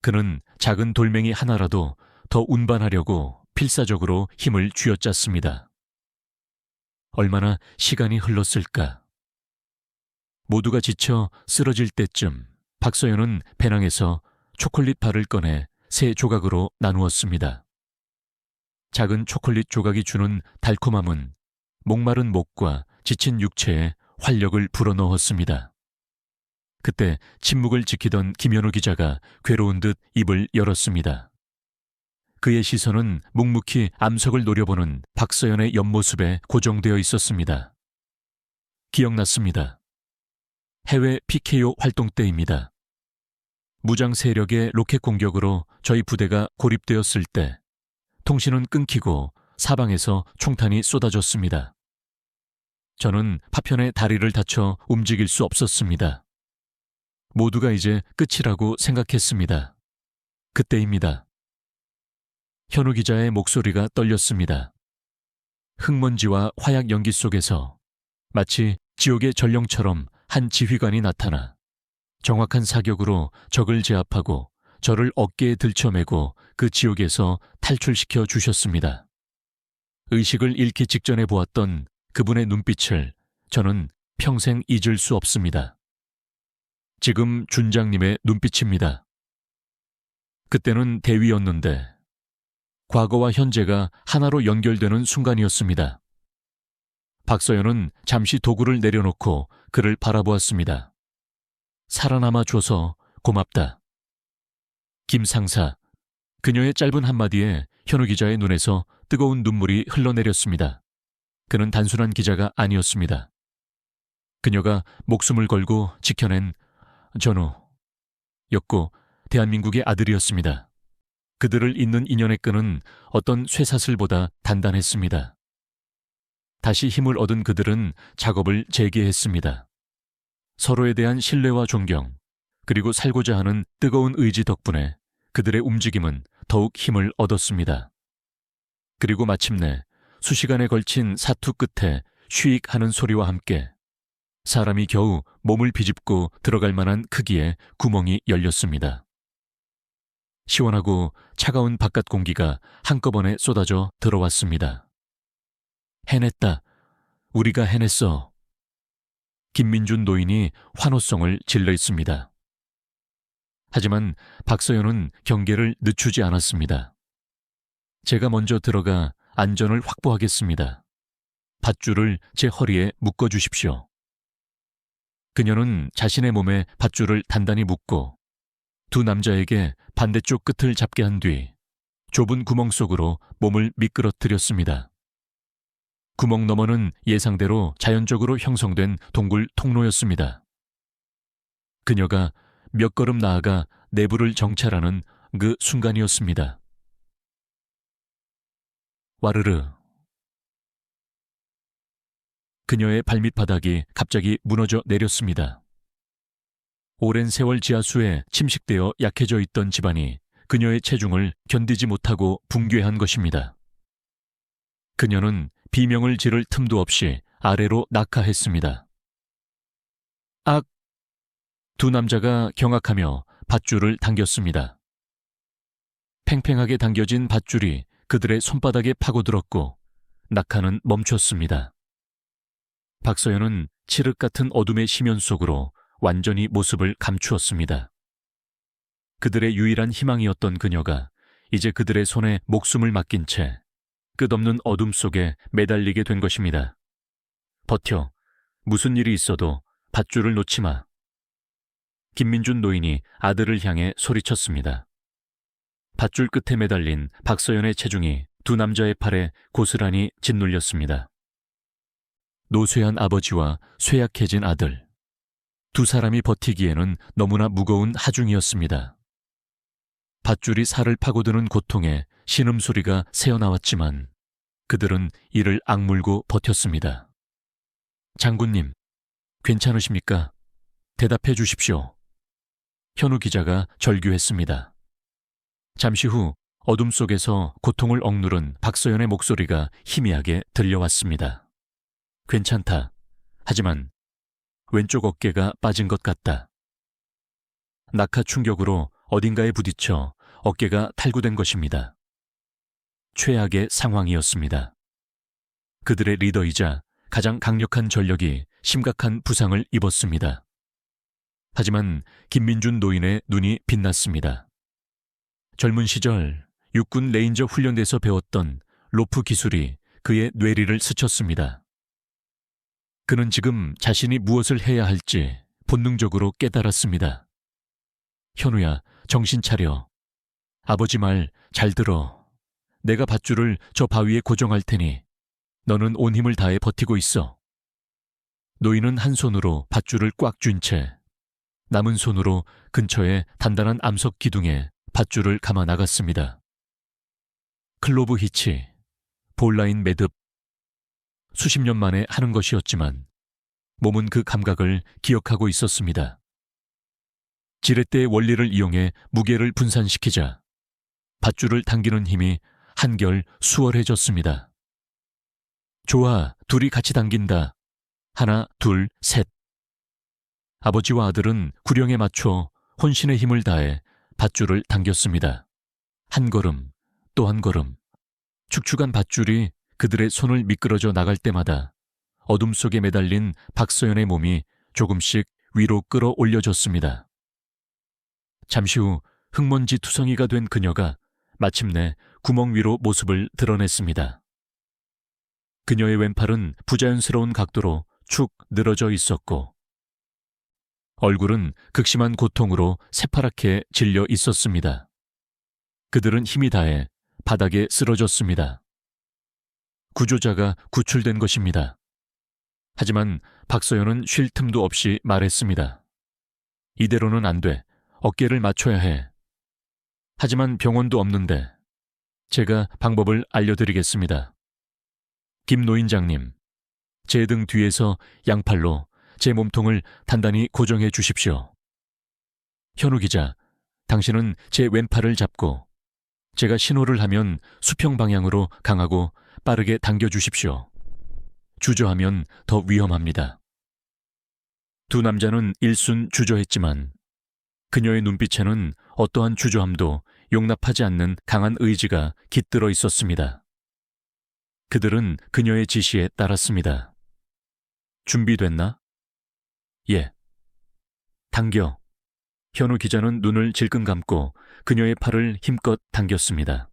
그는 작은 돌멩이 하나라도 더 운반하려고 필사적으로 힘을 쥐어짰습니다. 얼마나 시간이 흘렀을까. 모두가 지쳐 쓰러질 때쯤 박서연은 배낭에서 초콜릿 바를 꺼내 3조각으로 나누었습니다. 작은 초콜릿 조각이 주는 달콤함은 목마른 목과 지친 육체에 활력을 불어넣었습니다. 그때 침묵을 지키던 김현우 기자가 괴로운 듯 입을 열었습니다. 그의 시선은 묵묵히 암석을 노려보는 박서연의 옆모습에 고정되어 있었습니다. 기억났습니다. 해외 PKO 활동 때입니다. 무장 세력의 로켓 공격으로 저희 부대가 고립되었을 때 통신은 끊기고 사방에서 총탄이 쏟아졌습니다. 저는 파편에 다리를 다쳐 움직일 수 없었습니다. 모두가 이제 끝이라고 생각했습니다. 그때입니다. 현우 기자의 목소리가 떨렸습니다. 흙먼지와 화약 연기 속에서 마치 지옥의 전령처럼 한 지휘관이 나타나 정확한 사격으로 적을 제압하고 저를 어깨에 들쳐매고 그 지옥에서 탈출시켜 주셨습니다. 의식을 잃기 직전에 보았던 그분의 눈빛을 저는 평생 잊을 수 없습니다. 지금 준장님의 눈빛입니다. 그때는 대위였는데 과거와 현재가 하나로 연결되는 순간이었습니다. 박서연은 잠시 도구를 내려놓고 그를 바라보았습니다. 살아남아 줘서 고맙다. 김 상사, 그녀의 짧은 한마디에 현우 기자의 눈에서 뜨거운 눈물이 흘러내렸습니다. 그는 단순한 기자가 아니었습니다. 그녀가 목숨을 걸고 지켜낸 전우였고 대한민국의 아들이었습니다. 그들을 잇는 인연의 끈은 어떤 쇠사슬보다 단단했습니다. 다시 힘을 얻은 그들은 작업을 재개했습니다. 서로에 대한 신뢰와 존경, 그리고 살고자 하는 뜨거운 의지 덕분에 그들의 움직임은 더욱 힘을 얻었습니다. 그리고 마침내 수시간에 걸친 사투 끝에 쉬익 하는 소리와 함께 사람이 겨우 몸을 비집고 들어갈 만한 크기의 구멍이 열렸습니다. 시원하고 차가운 바깥 공기가 한꺼번에 쏟아져 들어왔습니다. 해냈다. 우리가 해냈어. 김민준 노인이 환호성을 질러 있습니다. 하지만 박서연은 경계를 늦추지 않았습니다. 제가 먼저 들어가 안전을 확보하겠습니다. 밧줄을 제 허리에 묶어주십시오. 그녀는 자신의 몸에 밧줄을 단단히 묶고 두 남자에게 반대쪽 끝을 잡게 한 뒤 좁은 구멍 속으로 몸을 미끄러뜨렸습니다. 구멍 너머는 예상대로 자연적으로 형성된 동굴 통로였습니다. 그녀가 몇 걸음 나아가 내부를 정찰하는 그 순간이었습니다. 와르르. 그녀의 발밑바닥이 갑자기 무너져 내렸습니다. 오랜 세월 지하수에 침식되어 약해져 있던 집안이 그녀의 체중을 견디지 못하고 붕괴한 것입니다. 그녀는 비명을 지를 틈도 없이 아래로 낙하했습니다. 악! 두 남자가 경악하며 밧줄을 당겼습니다. 팽팽하게 당겨진 밧줄이 그들의 손바닥에 파고들었고 낙하는 멈췄습니다. 박서연은 칠흑 같은 어둠의 심연 속으로 완전히 모습을 감추었습니다. 그들의 유일한 희망이었던 그녀가 이제 그들의 손에 목숨을 맡긴 채 끝없는 어둠 속에 매달리게 된 것입니다. 버텨. 무슨 일이 있어도 밧줄을 놓지 마. 김민준 노인이 아들을 향해 소리쳤습니다. 밧줄 끝에 매달린 박서연의 체중이 두 남자의 팔에 고스란히 짓눌렸습니다. 노쇠한 아버지와 쇠약해진 아들. 두 사람이 버티기에는 너무나 무거운 하중이었습니다. 밧줄이 살을 파고드는 고통에 신음소리가 새어나왔지만 그들은 이를 악물고 버텼습니다. 장군님, 괜찮으십니까? 대답해 주십시오. 현우 기자가 절규했습니다. 잠시 후 어둠 속에서 고통을 억누른 박서연의 목소리가 희미하게 들려왔습니다. 괜찮다. 하지만 왼쪽 어깨가 빠진 것 같다. 낙하 충격으로 어딘가에 부딪혀 어깨가 탈구된 것입니다. 최악의 상황이었습니다. 그들의 리더이자 가장 강력한 전력이 심각한 부상을 입었습니다. 하지만 김민준 노인의 눈이 빛났습니다. 젊은 시절 육군 레인저 훈련대에서 배웠던 로프 기술이 그의 뇌리를 스쳤습니다. 그는 지금 자신이 무엇을 해야 할지 본능적으로 깨달았습니다. 현우야, 정신 차려. 아버지 말 잘 들어. 내가 밧줄을 저 바위에 고정할 테니 너는 온 힘을 다해 버티고 있어. 노인은 한 손으로 밧줄을 꽉 쥔 채 남은 손으로 근처의 단단한 암석 기둥에 밧줄을 감아 나갔습니다. 클로브 히치, 볼라인 매듭. 수십 년 만에 하는 것이었지만 몸은 그 감각을 기억하고 있었습니다. 지렛대의 원리를 이용해 무게를 분산시키자 밧줄을 당기는 힘이 한결 수월해졌습니다. 좋아, 둘이 같이 당긴다. 하나, 둘, 셋. 아버지와 아들은 구령에 맞춰 혼신의 힘을 다해 밧줄을 당겼습니다. 한 걸음, 또 한 걸음. 축축한 밧줄이 그들의 손을 미끄러져 나갈 때마다 어둠 속에 매달린 박서연의 몸이 조금씩 위로 끌어올려졌습니다. 잠시 후 흙먼지 투성이가 된 그녀가 마침내 구멍 위로 모습을 드러냈습니다. 그녀의 왼팔은 부자연스러운 각도로 축 늘어져 있었고 얼굴은 극심한 고통으로 새파랗게 질려 있었습니다. 그들은 힘이 다해 바닥에 쓰러졌습니다. 구조자가 구출된 것입니다. 하지만 박서연은 쉴 틈도 없이 말했습니다. 이대로는 안 돼. 어깨를 맞춰야 해. 하지만 병원도 없는데 제가 방법을 알려드리겠습니다. 김 노인장님, 제 등 뒤에서 양팔로 제 몸통을 단단히 고정해 주십시오. 현우 기자, 당신은 제 왼팔을 잡고 제가 신호를 하면 수평 방향으로 강하고 빠르게 당겨 주십시오. 주저하면 더 위험합니다. 두 남자는 일순 주저했지만 그녀의 눈빛에는 어떠한 주저함도 용납하지 않는 강한 의지가 깃들어 있었습니다. 그들은 그녀의 지시에 따랐습니다. 준비됐나? 예. 당겨. 현우 기자는 눈을 질끈 감고 그녀의 팔을 힘껏 당겼습니다.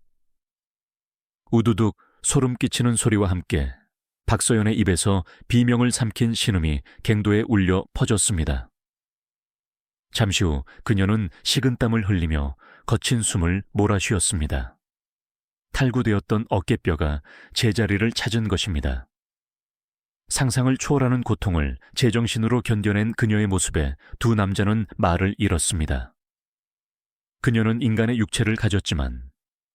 우두둑 소름 끼치는 소리와 함께 박서연의 입에서 비명을 삼킨 신음이 갱도에 울려 퍼졌습니다. 잠시 후 그녀는 식은땀을 흘리며 거친 숨을 몰아쉬었습니다. 탈구되었던 어깨뼈가 제자리를 찾은 것입니다. 상상을 초월하는 고통을 제정신으로 견뎌낸 그녀의 모습에 두 남자는 말을 잃었습니다. 그녀는 인간의 육체를 가졌지만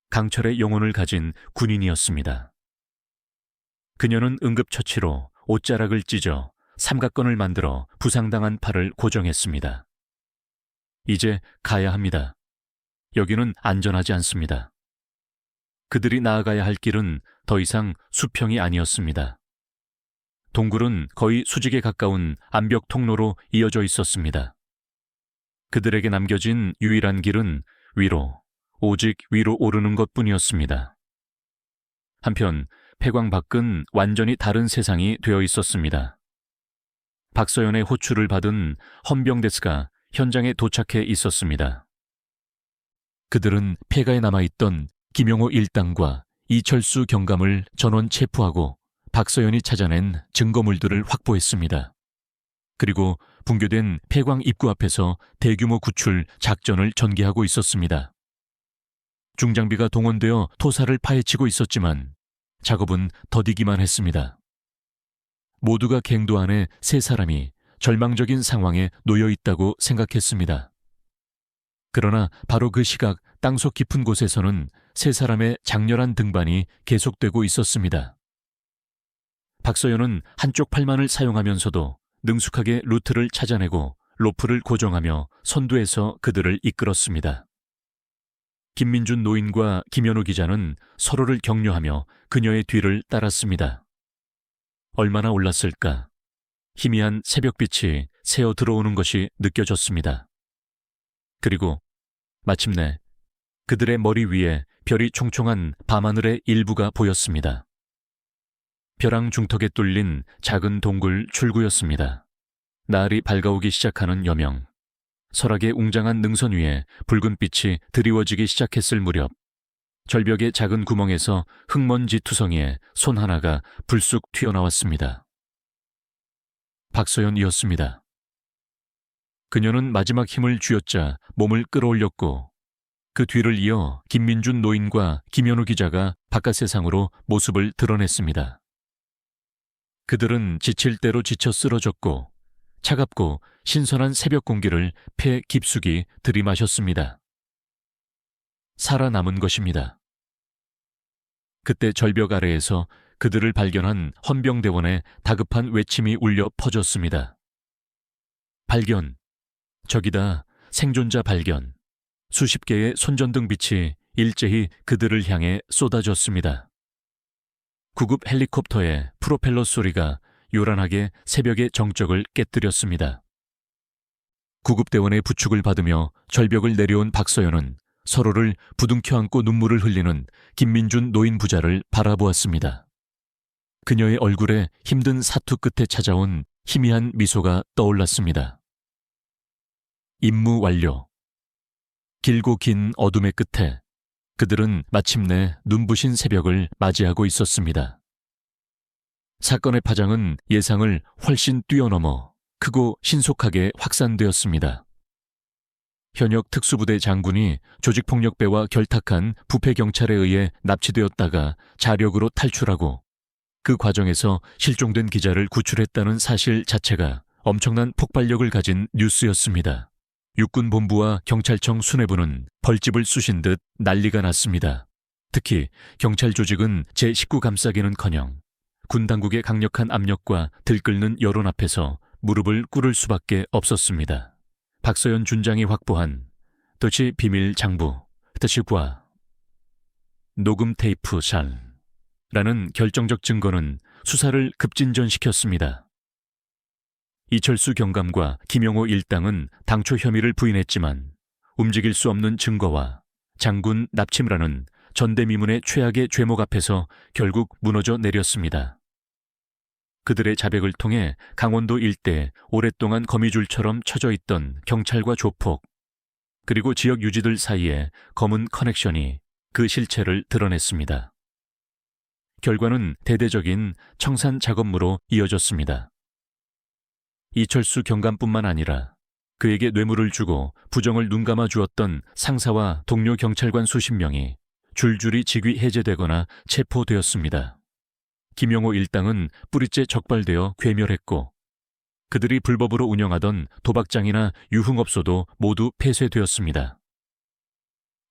강철의 영혼을 가진 군인이었습니다. 그녀는 응급처치로 옷자락을 찢어 삼각건을 만들어 부상당한 팔을 고정했습니다. 이제 가야 합니다. 여기는 안전하지 않습니다. 그들이 나아가야 할 길은 더 이상 수평이 아니었습니다. 동굴은 거의 수직에 가까운 암벽 통로로 이어져 있었습니다. 그들에게 남겨진 유일한 길은 위로, 오직 위로 오르는 것뿐이었습니다. 한편 폐광 밖은 완전히 다른 세상이 되어 있었습니다. 박서연의 호출을 받은 헌병대스가 현장에 도착해 있었습니다. 그들은 폐가에 남아있던 김용호 일당과 이철수 경감을 전원 체포하고 박서연이 찾아낸 증거물들을 확보했습니다. 그리고 붕괴된 폐광 입구 앞에서 대규모 구출 작전을 전개하고 있었습니다. 중장비가 동원되어 토사를 파헤치고 있었지만 작업은 더디기만 했습니다. 모두가 갱도 안에 세 사람이 절망적인 상황에 놓여 있다고 생각했습니다. 그러나 바로 그 시각 땅속 깊은 곳에서는 세 사람의 장렬한 등반이 계속되고 있었습니다. 박서연은 한쪽 팔만을 사용하면서도 능숙하게 루트를 찾아내고 로프를 고정하며 선두에서 그들을 이끌었습니다. 김민준 노인과 김현우 기자는 서로를 격려하며 그녀의 뒤를 따랐습니다. 얼마나 올랐을까? 희미한 새벽빛이 새어 들어오는 것이 느껴졌습니다. 그리고 마침내 그들의 머리 위에 별이 총총한 밤하늘의 일부가 보였습니다. 벼랑 중턱에 뚫린 작은 동굴 출구였습니다. 날이 밝아오기 시작하는 여명. 설악의 웅장한 능선 위에 붉은 빛이 드리워지기 시작했을 무렵 절벽의 작은 구멍에서 흙먼지 투성이에 손 하나가 불쑥 튀어나왔습니다. 박서연이었습니다. 그녀는 마지막 힘을 쥐어짜 몸을 끌어올렸고 그 뒤를 이어 김민준 노인과 김현우 기자가 바깥 세상으로 모습을 드러냈습니다. 그들은 지칠 대로 지쳐 쓰러졌고 차갑고 신선한 새벽 공기를 폐 깊숙이 들이마셨습니다. 살아남은 것입니다. 그때 절벽 아래에서 그들을 발견한 헌병대원의 다급한 외침이 울려 퍼졌습니다. 발견! 저기다, 생존자 발견! 수십 개의 손전등 빛이 일제히 그들을 향해 쏟아졌습니다. 구급 헬리콥터의 프로펠러 소리가 요란하게 새벽의 정적을 깨뜨렸습니다. 구급대원의 부축을 받으며 절벽을 내려온 박서연은 서로를 부둥켜 안고 눈물을 흘리는 김민준 노인 부자를 바라보았습니다. 그녀의 얼굴에 힘든 사투 끝에 찾아온 희미한 미소가 떠올랐습니다. 임무 완료. 길고 긴 어둠의 끝에 그들은 마침내 눈부신 새벽을 맞이하고 있었습니다. 사건의 파장은 예상을 훨씬 뛰어넘어 크고 신속하게 확산되었습니다. 현역 특수부대 장군이 조직폭력배와 결탁한 부패경찰에 의해 납치되었다가 자력으로 탈출하고 그 과정에서 실종된 기자를 구출했다는 사실 자체가 엄청난 폭발력을 가진 뉴스였습니다. 육군본부와 경찰청 수뇌부는 벌집을 쑤신 듯 난리가 났습니다. 특히 경찰 조직은 제19 감싸기는커녕 군 당국의 강력한 압력과 들끓는 여론 앞에서 무릎을 꿇을 수밖에 없었습니다. 박서연 준장이 확보한 도치 비밀 장부, 도치과 녹음 테이프 살라는 결정적 증거는 수사를 급진전시켰습니다. 이철수 경감과 김영호 일당은 당초 혐의를 부인했지만 움직일 수 없는 증거와 장군 납치라는 전대미문의 최악의 죄목 앞에서 결국 무너져 내렸습니다. 그들의 자백을 통해 강원도 일대에 오랫동안 거미줄처럼 쳐져 있던 경찰과 조폭, 그리고 지역 유지들 사이에 검은 커넥션이 그 실체를 드러냈습니다. 결과는 대대적인 청산 작업무로 이어졌습니다. 이철수 경감뿐만 아니라 그에게 뇌물을 주고 부정을 눈감아 주었던 상사와 동료 경찰관 수십 명이 줄줄이 직위 해제되거나 체포되었습니다. 김영호 일당은 뿌리째 적발되어 괴멸했고 그들이 불법으로 운영하던 도박장이나 유흥업소도 모두 폐쇄되었습니다.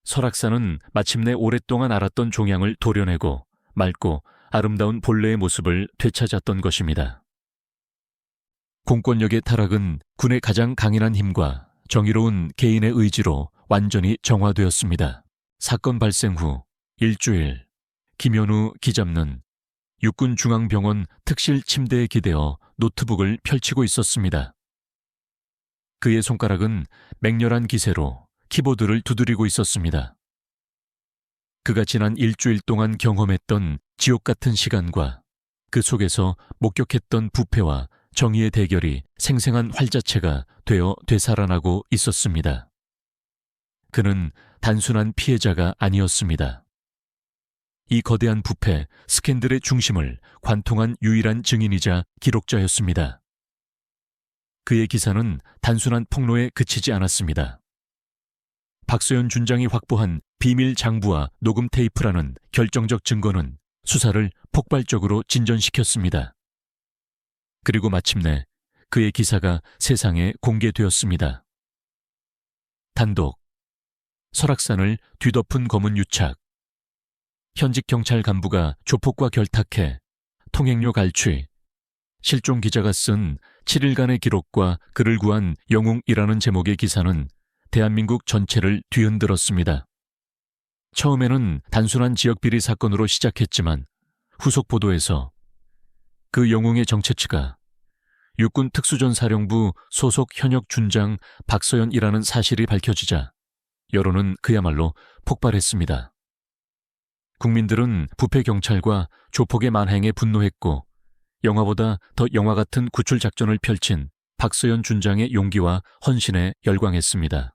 설악산은 마침내 오랫동안 앓았던 종양을 도려내고 맑고 아름다운 본래의 모습을 되찾았던 것입니다. 공권력의 타락은 군의 가장 강인한 힘과 정의로운 개인의 의지로 완전히 정화되었습니다. 사건 발생 후 일주일, 김현우 기잡는 육군중앙병원 특실 침대에 기대어 노트북을 펼치고 있었습니다. 그의 손가락은 맹렬한 기세로 키보드를 두드리고 있었습니다. 그가 지난 일주일 동안 경험했던 지옥 같은 시간과 그 속에서 목격했던 부패와 정의의 대결이 생생한 활자체가 되어 되살아나고 있었습니다. 그는 단순한 피해자가 아니었습니다. 이 거대한 부패, 스캔들의 중심을 관통한 유일한 증인이자 기록자였습니다. 그의 기사는 단순한 폭로에 그치지 않았습니다. 박서연 준장이 확보한 비밀 장부와 녹음 테이프라는 결정적 증거는 수사를 폭발적으로 진전시켰습니다. 그리고 마침내 그의 기사가 세상에 공개되었습니다. 단독, 설악산을 뒤덮은 검은 유착, 현직 경찰 간부가 조폭과 결탁해 통행료 갈취, 실종 기자가 쓴 7일간의 기록과 그를 구한 영웅이라는 제목의 기사는 대한민국 전체를 뒤흔들었습니다. 처음에는 단순한 지역 비리 사건으로 시작했지만 후속 보도에서 그 영웅의 정체치가 육군 특수전사령부 소속 현역 준장 박서연이라는 사실이 밝혀지자 여론은 그야말로 폭발했습니다. 국민들은 부패 경찰과 조폭의 만행에 분노했고 영화보다 더 영화 같은 구출 작전을 펼친 박서연 준장의 용기와 헌신에 열광했습니다.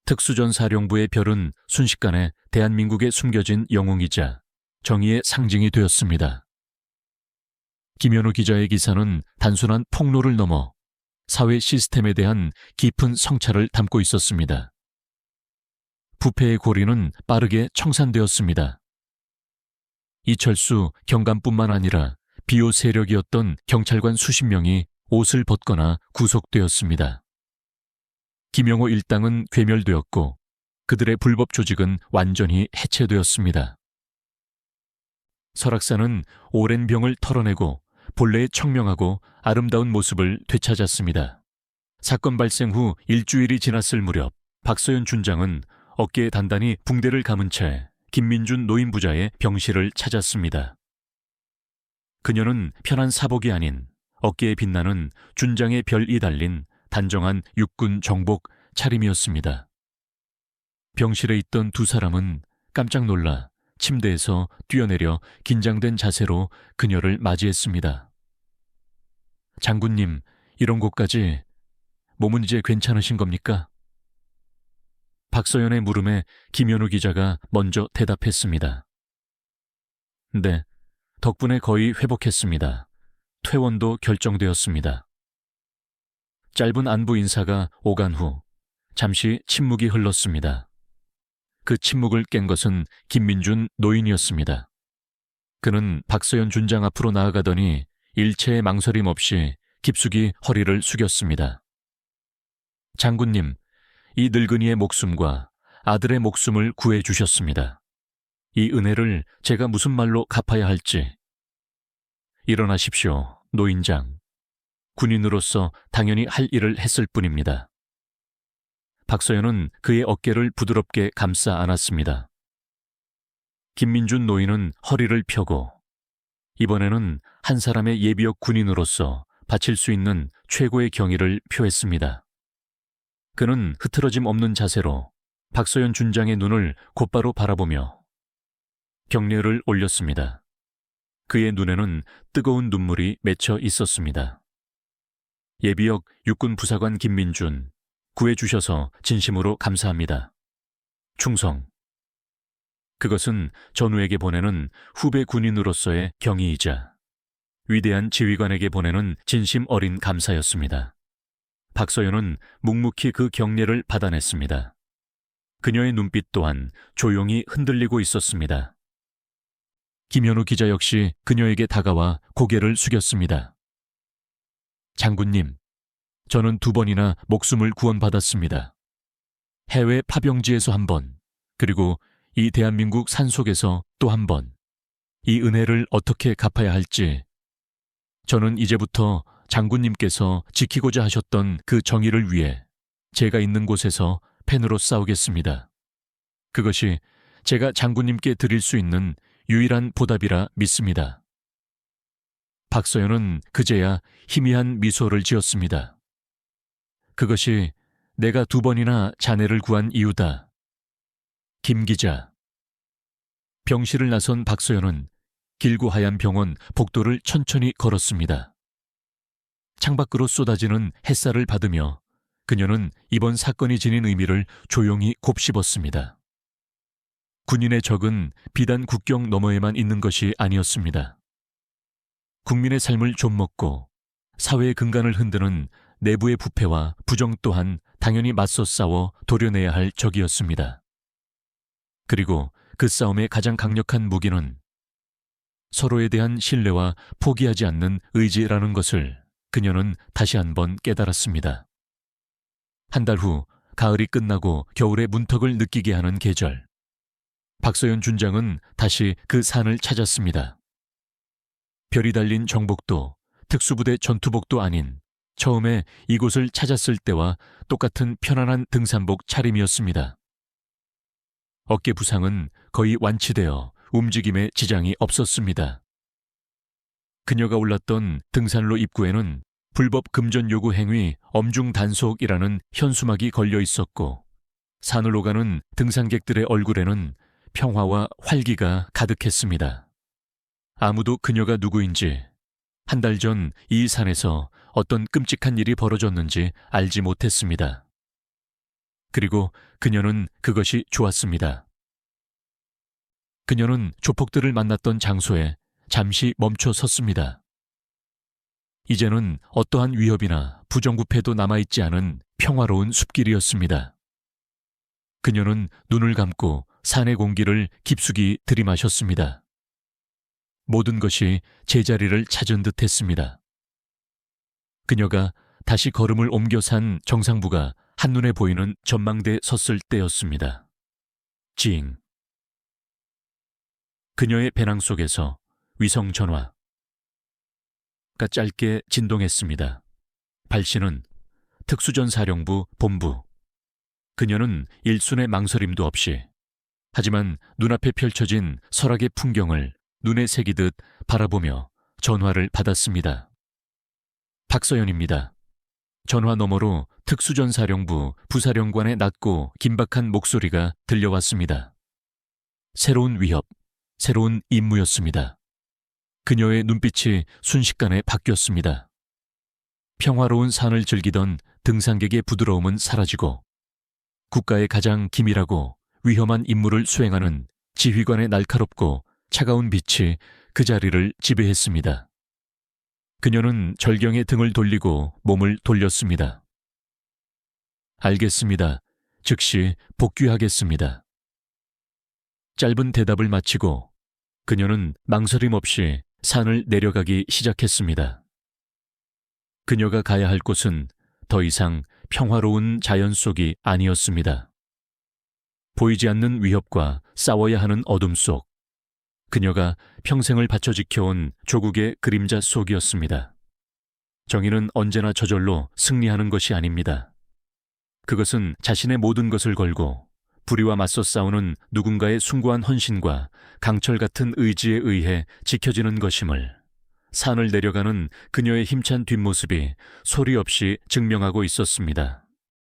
특수전사령부의 별은 순식간에 대한민국에 숨겨진 영웅이자 정의의 상징이 되었습니다. 김현우 기자의 기사는 단순한 폭로를 넘어 사회 시스템에 대한 깊은 성찰을 담고 있었습니다. 부패의 고리는 빠르게 청산되었습니다. 이철수 경감뿐만 아니라 비호 세력이었던 경찰관 수십 명이 옷을 벗거나 구속되었습니다. 김영호 일당은 괴멸되었고 그들의 불법 조직은 완전히 해체되었습니다. 설악산은 오랜 병을 털어내고 본래의 청명하고 아름다운 모습을 되찾았습니다. 사건 발생 후 일주일이 지났을 무렵 박서연 준장은 어깨에 단단히 붕대를 감은 채 김민준 노인부자의 병실을 찾았습니다. 그녀는 편한 사복이 아닌 어깨에 빛나는 준장의 별이 달린 단정한 육군 정복 차림이었습니다. 병실에 있던 두 사람은 깜짝 놀라 침대에서 뛰어내려 긴장된 자세로 그녀를 맞이했습니다. 장군님, 이런 곳까지 몸은 이제 괜찮으신 겁니까? 박서연의 물음에 김현우 기자가 먼저 대답했습니다. 네, 덕분에 거의 회복했습니다. 퇴원도 결정되었습니다. 짧은 안부 인사가 오간 후 잠시 침묵이 흘렀습니다. 그 침묵을 깬 것은 김민준 노인이었습니다. 그는 박서연 준장 앞으로 나아가더니 일체의 망설임 없이 깊숙이 허리를 숙였습니다. 장군님, 이 늙은이의 목숨과 아들의 목숨을 구해주셨습니다. 이 은혜를 제가 무슨 말로 갚아야 할지. 일어나십시오, 노인장. 군인으로서 당연히 할 일을 했을 뿐입니다. 박서연은 그의 어깨를 부드럽게 감싸 안았습니다. 김민준 노인은 허리를 펴고 이번에는 한 사람의 예비역 군인으로서 바칠 수 있는 최고의 경의를 표했습니다. 그는 흐트러짐 없는 자세로 박서연 준장의 눈을 곧바로 바라보며 경례를 올렸습니다. 그의 눈에는 뜨거운 눈물이 맺혀 있었습니다. 예비역 육군 부사관 김민준, 구해주셔서 진심으로 감사합니다. 충성. 그것은 전우에게 보내는 후배 군인으로서의 경의이자 위대한 지휘관에게 보내는 진심 어린 감사였습니다. 박서연은 묵묵히 그 경례를 받아냈습니다. 그녀의 눈빛 또한 조용히 흔들리고 있었습니다. 김현우 기자 역시 그녀에게 다가와 고개를 숙였습니다. 장군님, 저는 2번이나 목숨을 구원받았습니다. 해외 파병지에서 1번, 그리고 이 대한민국 산속에서 또 1번. 이 은혜를 어떻게 갚아야 할지 저는 이제부터 장군님께서 지키고자 하셨던 그 정의를 위해 제가 있는 곳에서 펜으로 싸우겠습니다. 그것이 제가 장군님께 드릴 수 있는 유일한 보답이라 믿습니다. 박서연은 그제야 희미한 미소를 지었습니다. 그것이 내가 2번이나 자네를 구한 이유다. 김 기자. 병실을 나선 박서연은 길고 하얀 병원 복도를 천천히 걸었습니다. 창밖으로 쏟아지는 햇살을 받으며 그녀는 이번 사건이 지닌 의미를 조용히 곱씹었습니다. 군인의 적은 비단 국경 너머에만 있는 것이 아니었습니다. 국민의 삶을 좀먹고 사회의 근간을 흔드는 내부의 부패와 부정 또한 당연히 맞서 싸워 도려내야 할 적이었습니다. 그리고 그 싸움의 가장 강력한 무기는 서로에 대한 신뢰와 포기하지 않는 의지라는 것을 그녀는 다시 한번 깨달았습니다. 한 달 후 가을이 끝나고 겨울의 문턱을 느끼게 하는 계절. 박서연 준장은 다시 그 산을 찾았습니다. 별이 달린 정복도, 특수부대 전투복도 아닌 처음에 이곳을 찾았을 때와 똑같은 편안한 등산복 차림이었습니다. 어깨 부상은 거의 완치되어 움직임에 지장이 없었습니다. 그녀가 올랐던 등산로 입구에는 불법 금전 요구 행위 엄중 단속이라는 현수막이 걸려 있었고 산을 오가는 등산객들의 얼굴에는 평화와 활기가 가득했습니다. 아무도 그녀가 누구인지, 한 달 전 이 산에서 어떤 끔찍한 일이 벌어졌는지 알지 못했습니다. 그리고 그녀는 그것이 좋았습니다. 그녀는 조폭들을 만났던 장소에 잠시 멈춰 섰습니다. 이제는 어떠한 위협이나 부정부패도 남아있지 않은 평화로운 숲길이었습니다. 그녀는 눈을 감고 산의 공기를 깊숙이 들이마셨습니다. 모든 것이 제자리를 찾은 듯 했습니다. 그녀가 다시 걸음을 옮겨 산 정상부가 한눈에 보이는 전망대에 섰을 때였습니다. 징. 그녀의 배낭 속에서 위성 전화가 짧게 진동했습니다. 발신은 특수전사령부 본부. 그녀는 일순의 망설임도 없이, 하지만 눈앞에 펼쳐진 설악의 풍경을 눈에 새기듯 바라보며 전화를 받았습니다. 박서연입니다. 전화 너머로 특수전사령부 부사령관의 낮고 긴박한 목소리가 들려왔습니다. 새로운 위협, 새로운 임무였습니다. 그녀의 눈빛이 순식간에 바뀌었습니다. 평화로운 산을 즐기던 등산객의 부드러움은 사라지고 국가의 가장 기밀하고 위험한 임무를 수행하는 지휘관의 날카롭고 차가운 빛이 그 자리를 지배했습니다. 그녀는 절경에 등을 돌리고 몸을 돌렸습니다. 알겠습니다. 즉시 복귀하겠습니다. 짧은 대답을 마치고 그녀는 망설임 없이 산을 내려가기 시작했습니다. 그녀가 가야 할 곳은 더 이상 평화로운 자연 속이 아니었습니다. 보이지 않는 위협과 싸워야 하는 어둠 속, 그녀가 평생을 바쳐 지켜온 조국의 그림자 속이었습니다. 정의는 언제나 저절로 승리하는 것이 아닙니다. 그것은 자신의 모든 것을 걸고 불의와 맞서 싸우는 누군가의 숭고한 헌신과 강철 같은 의지에 의해 지켜지는 것임을 산을 내려가는 그녀의 힘찬 뒷모습이 소리 없이 증명하고 있었습니다.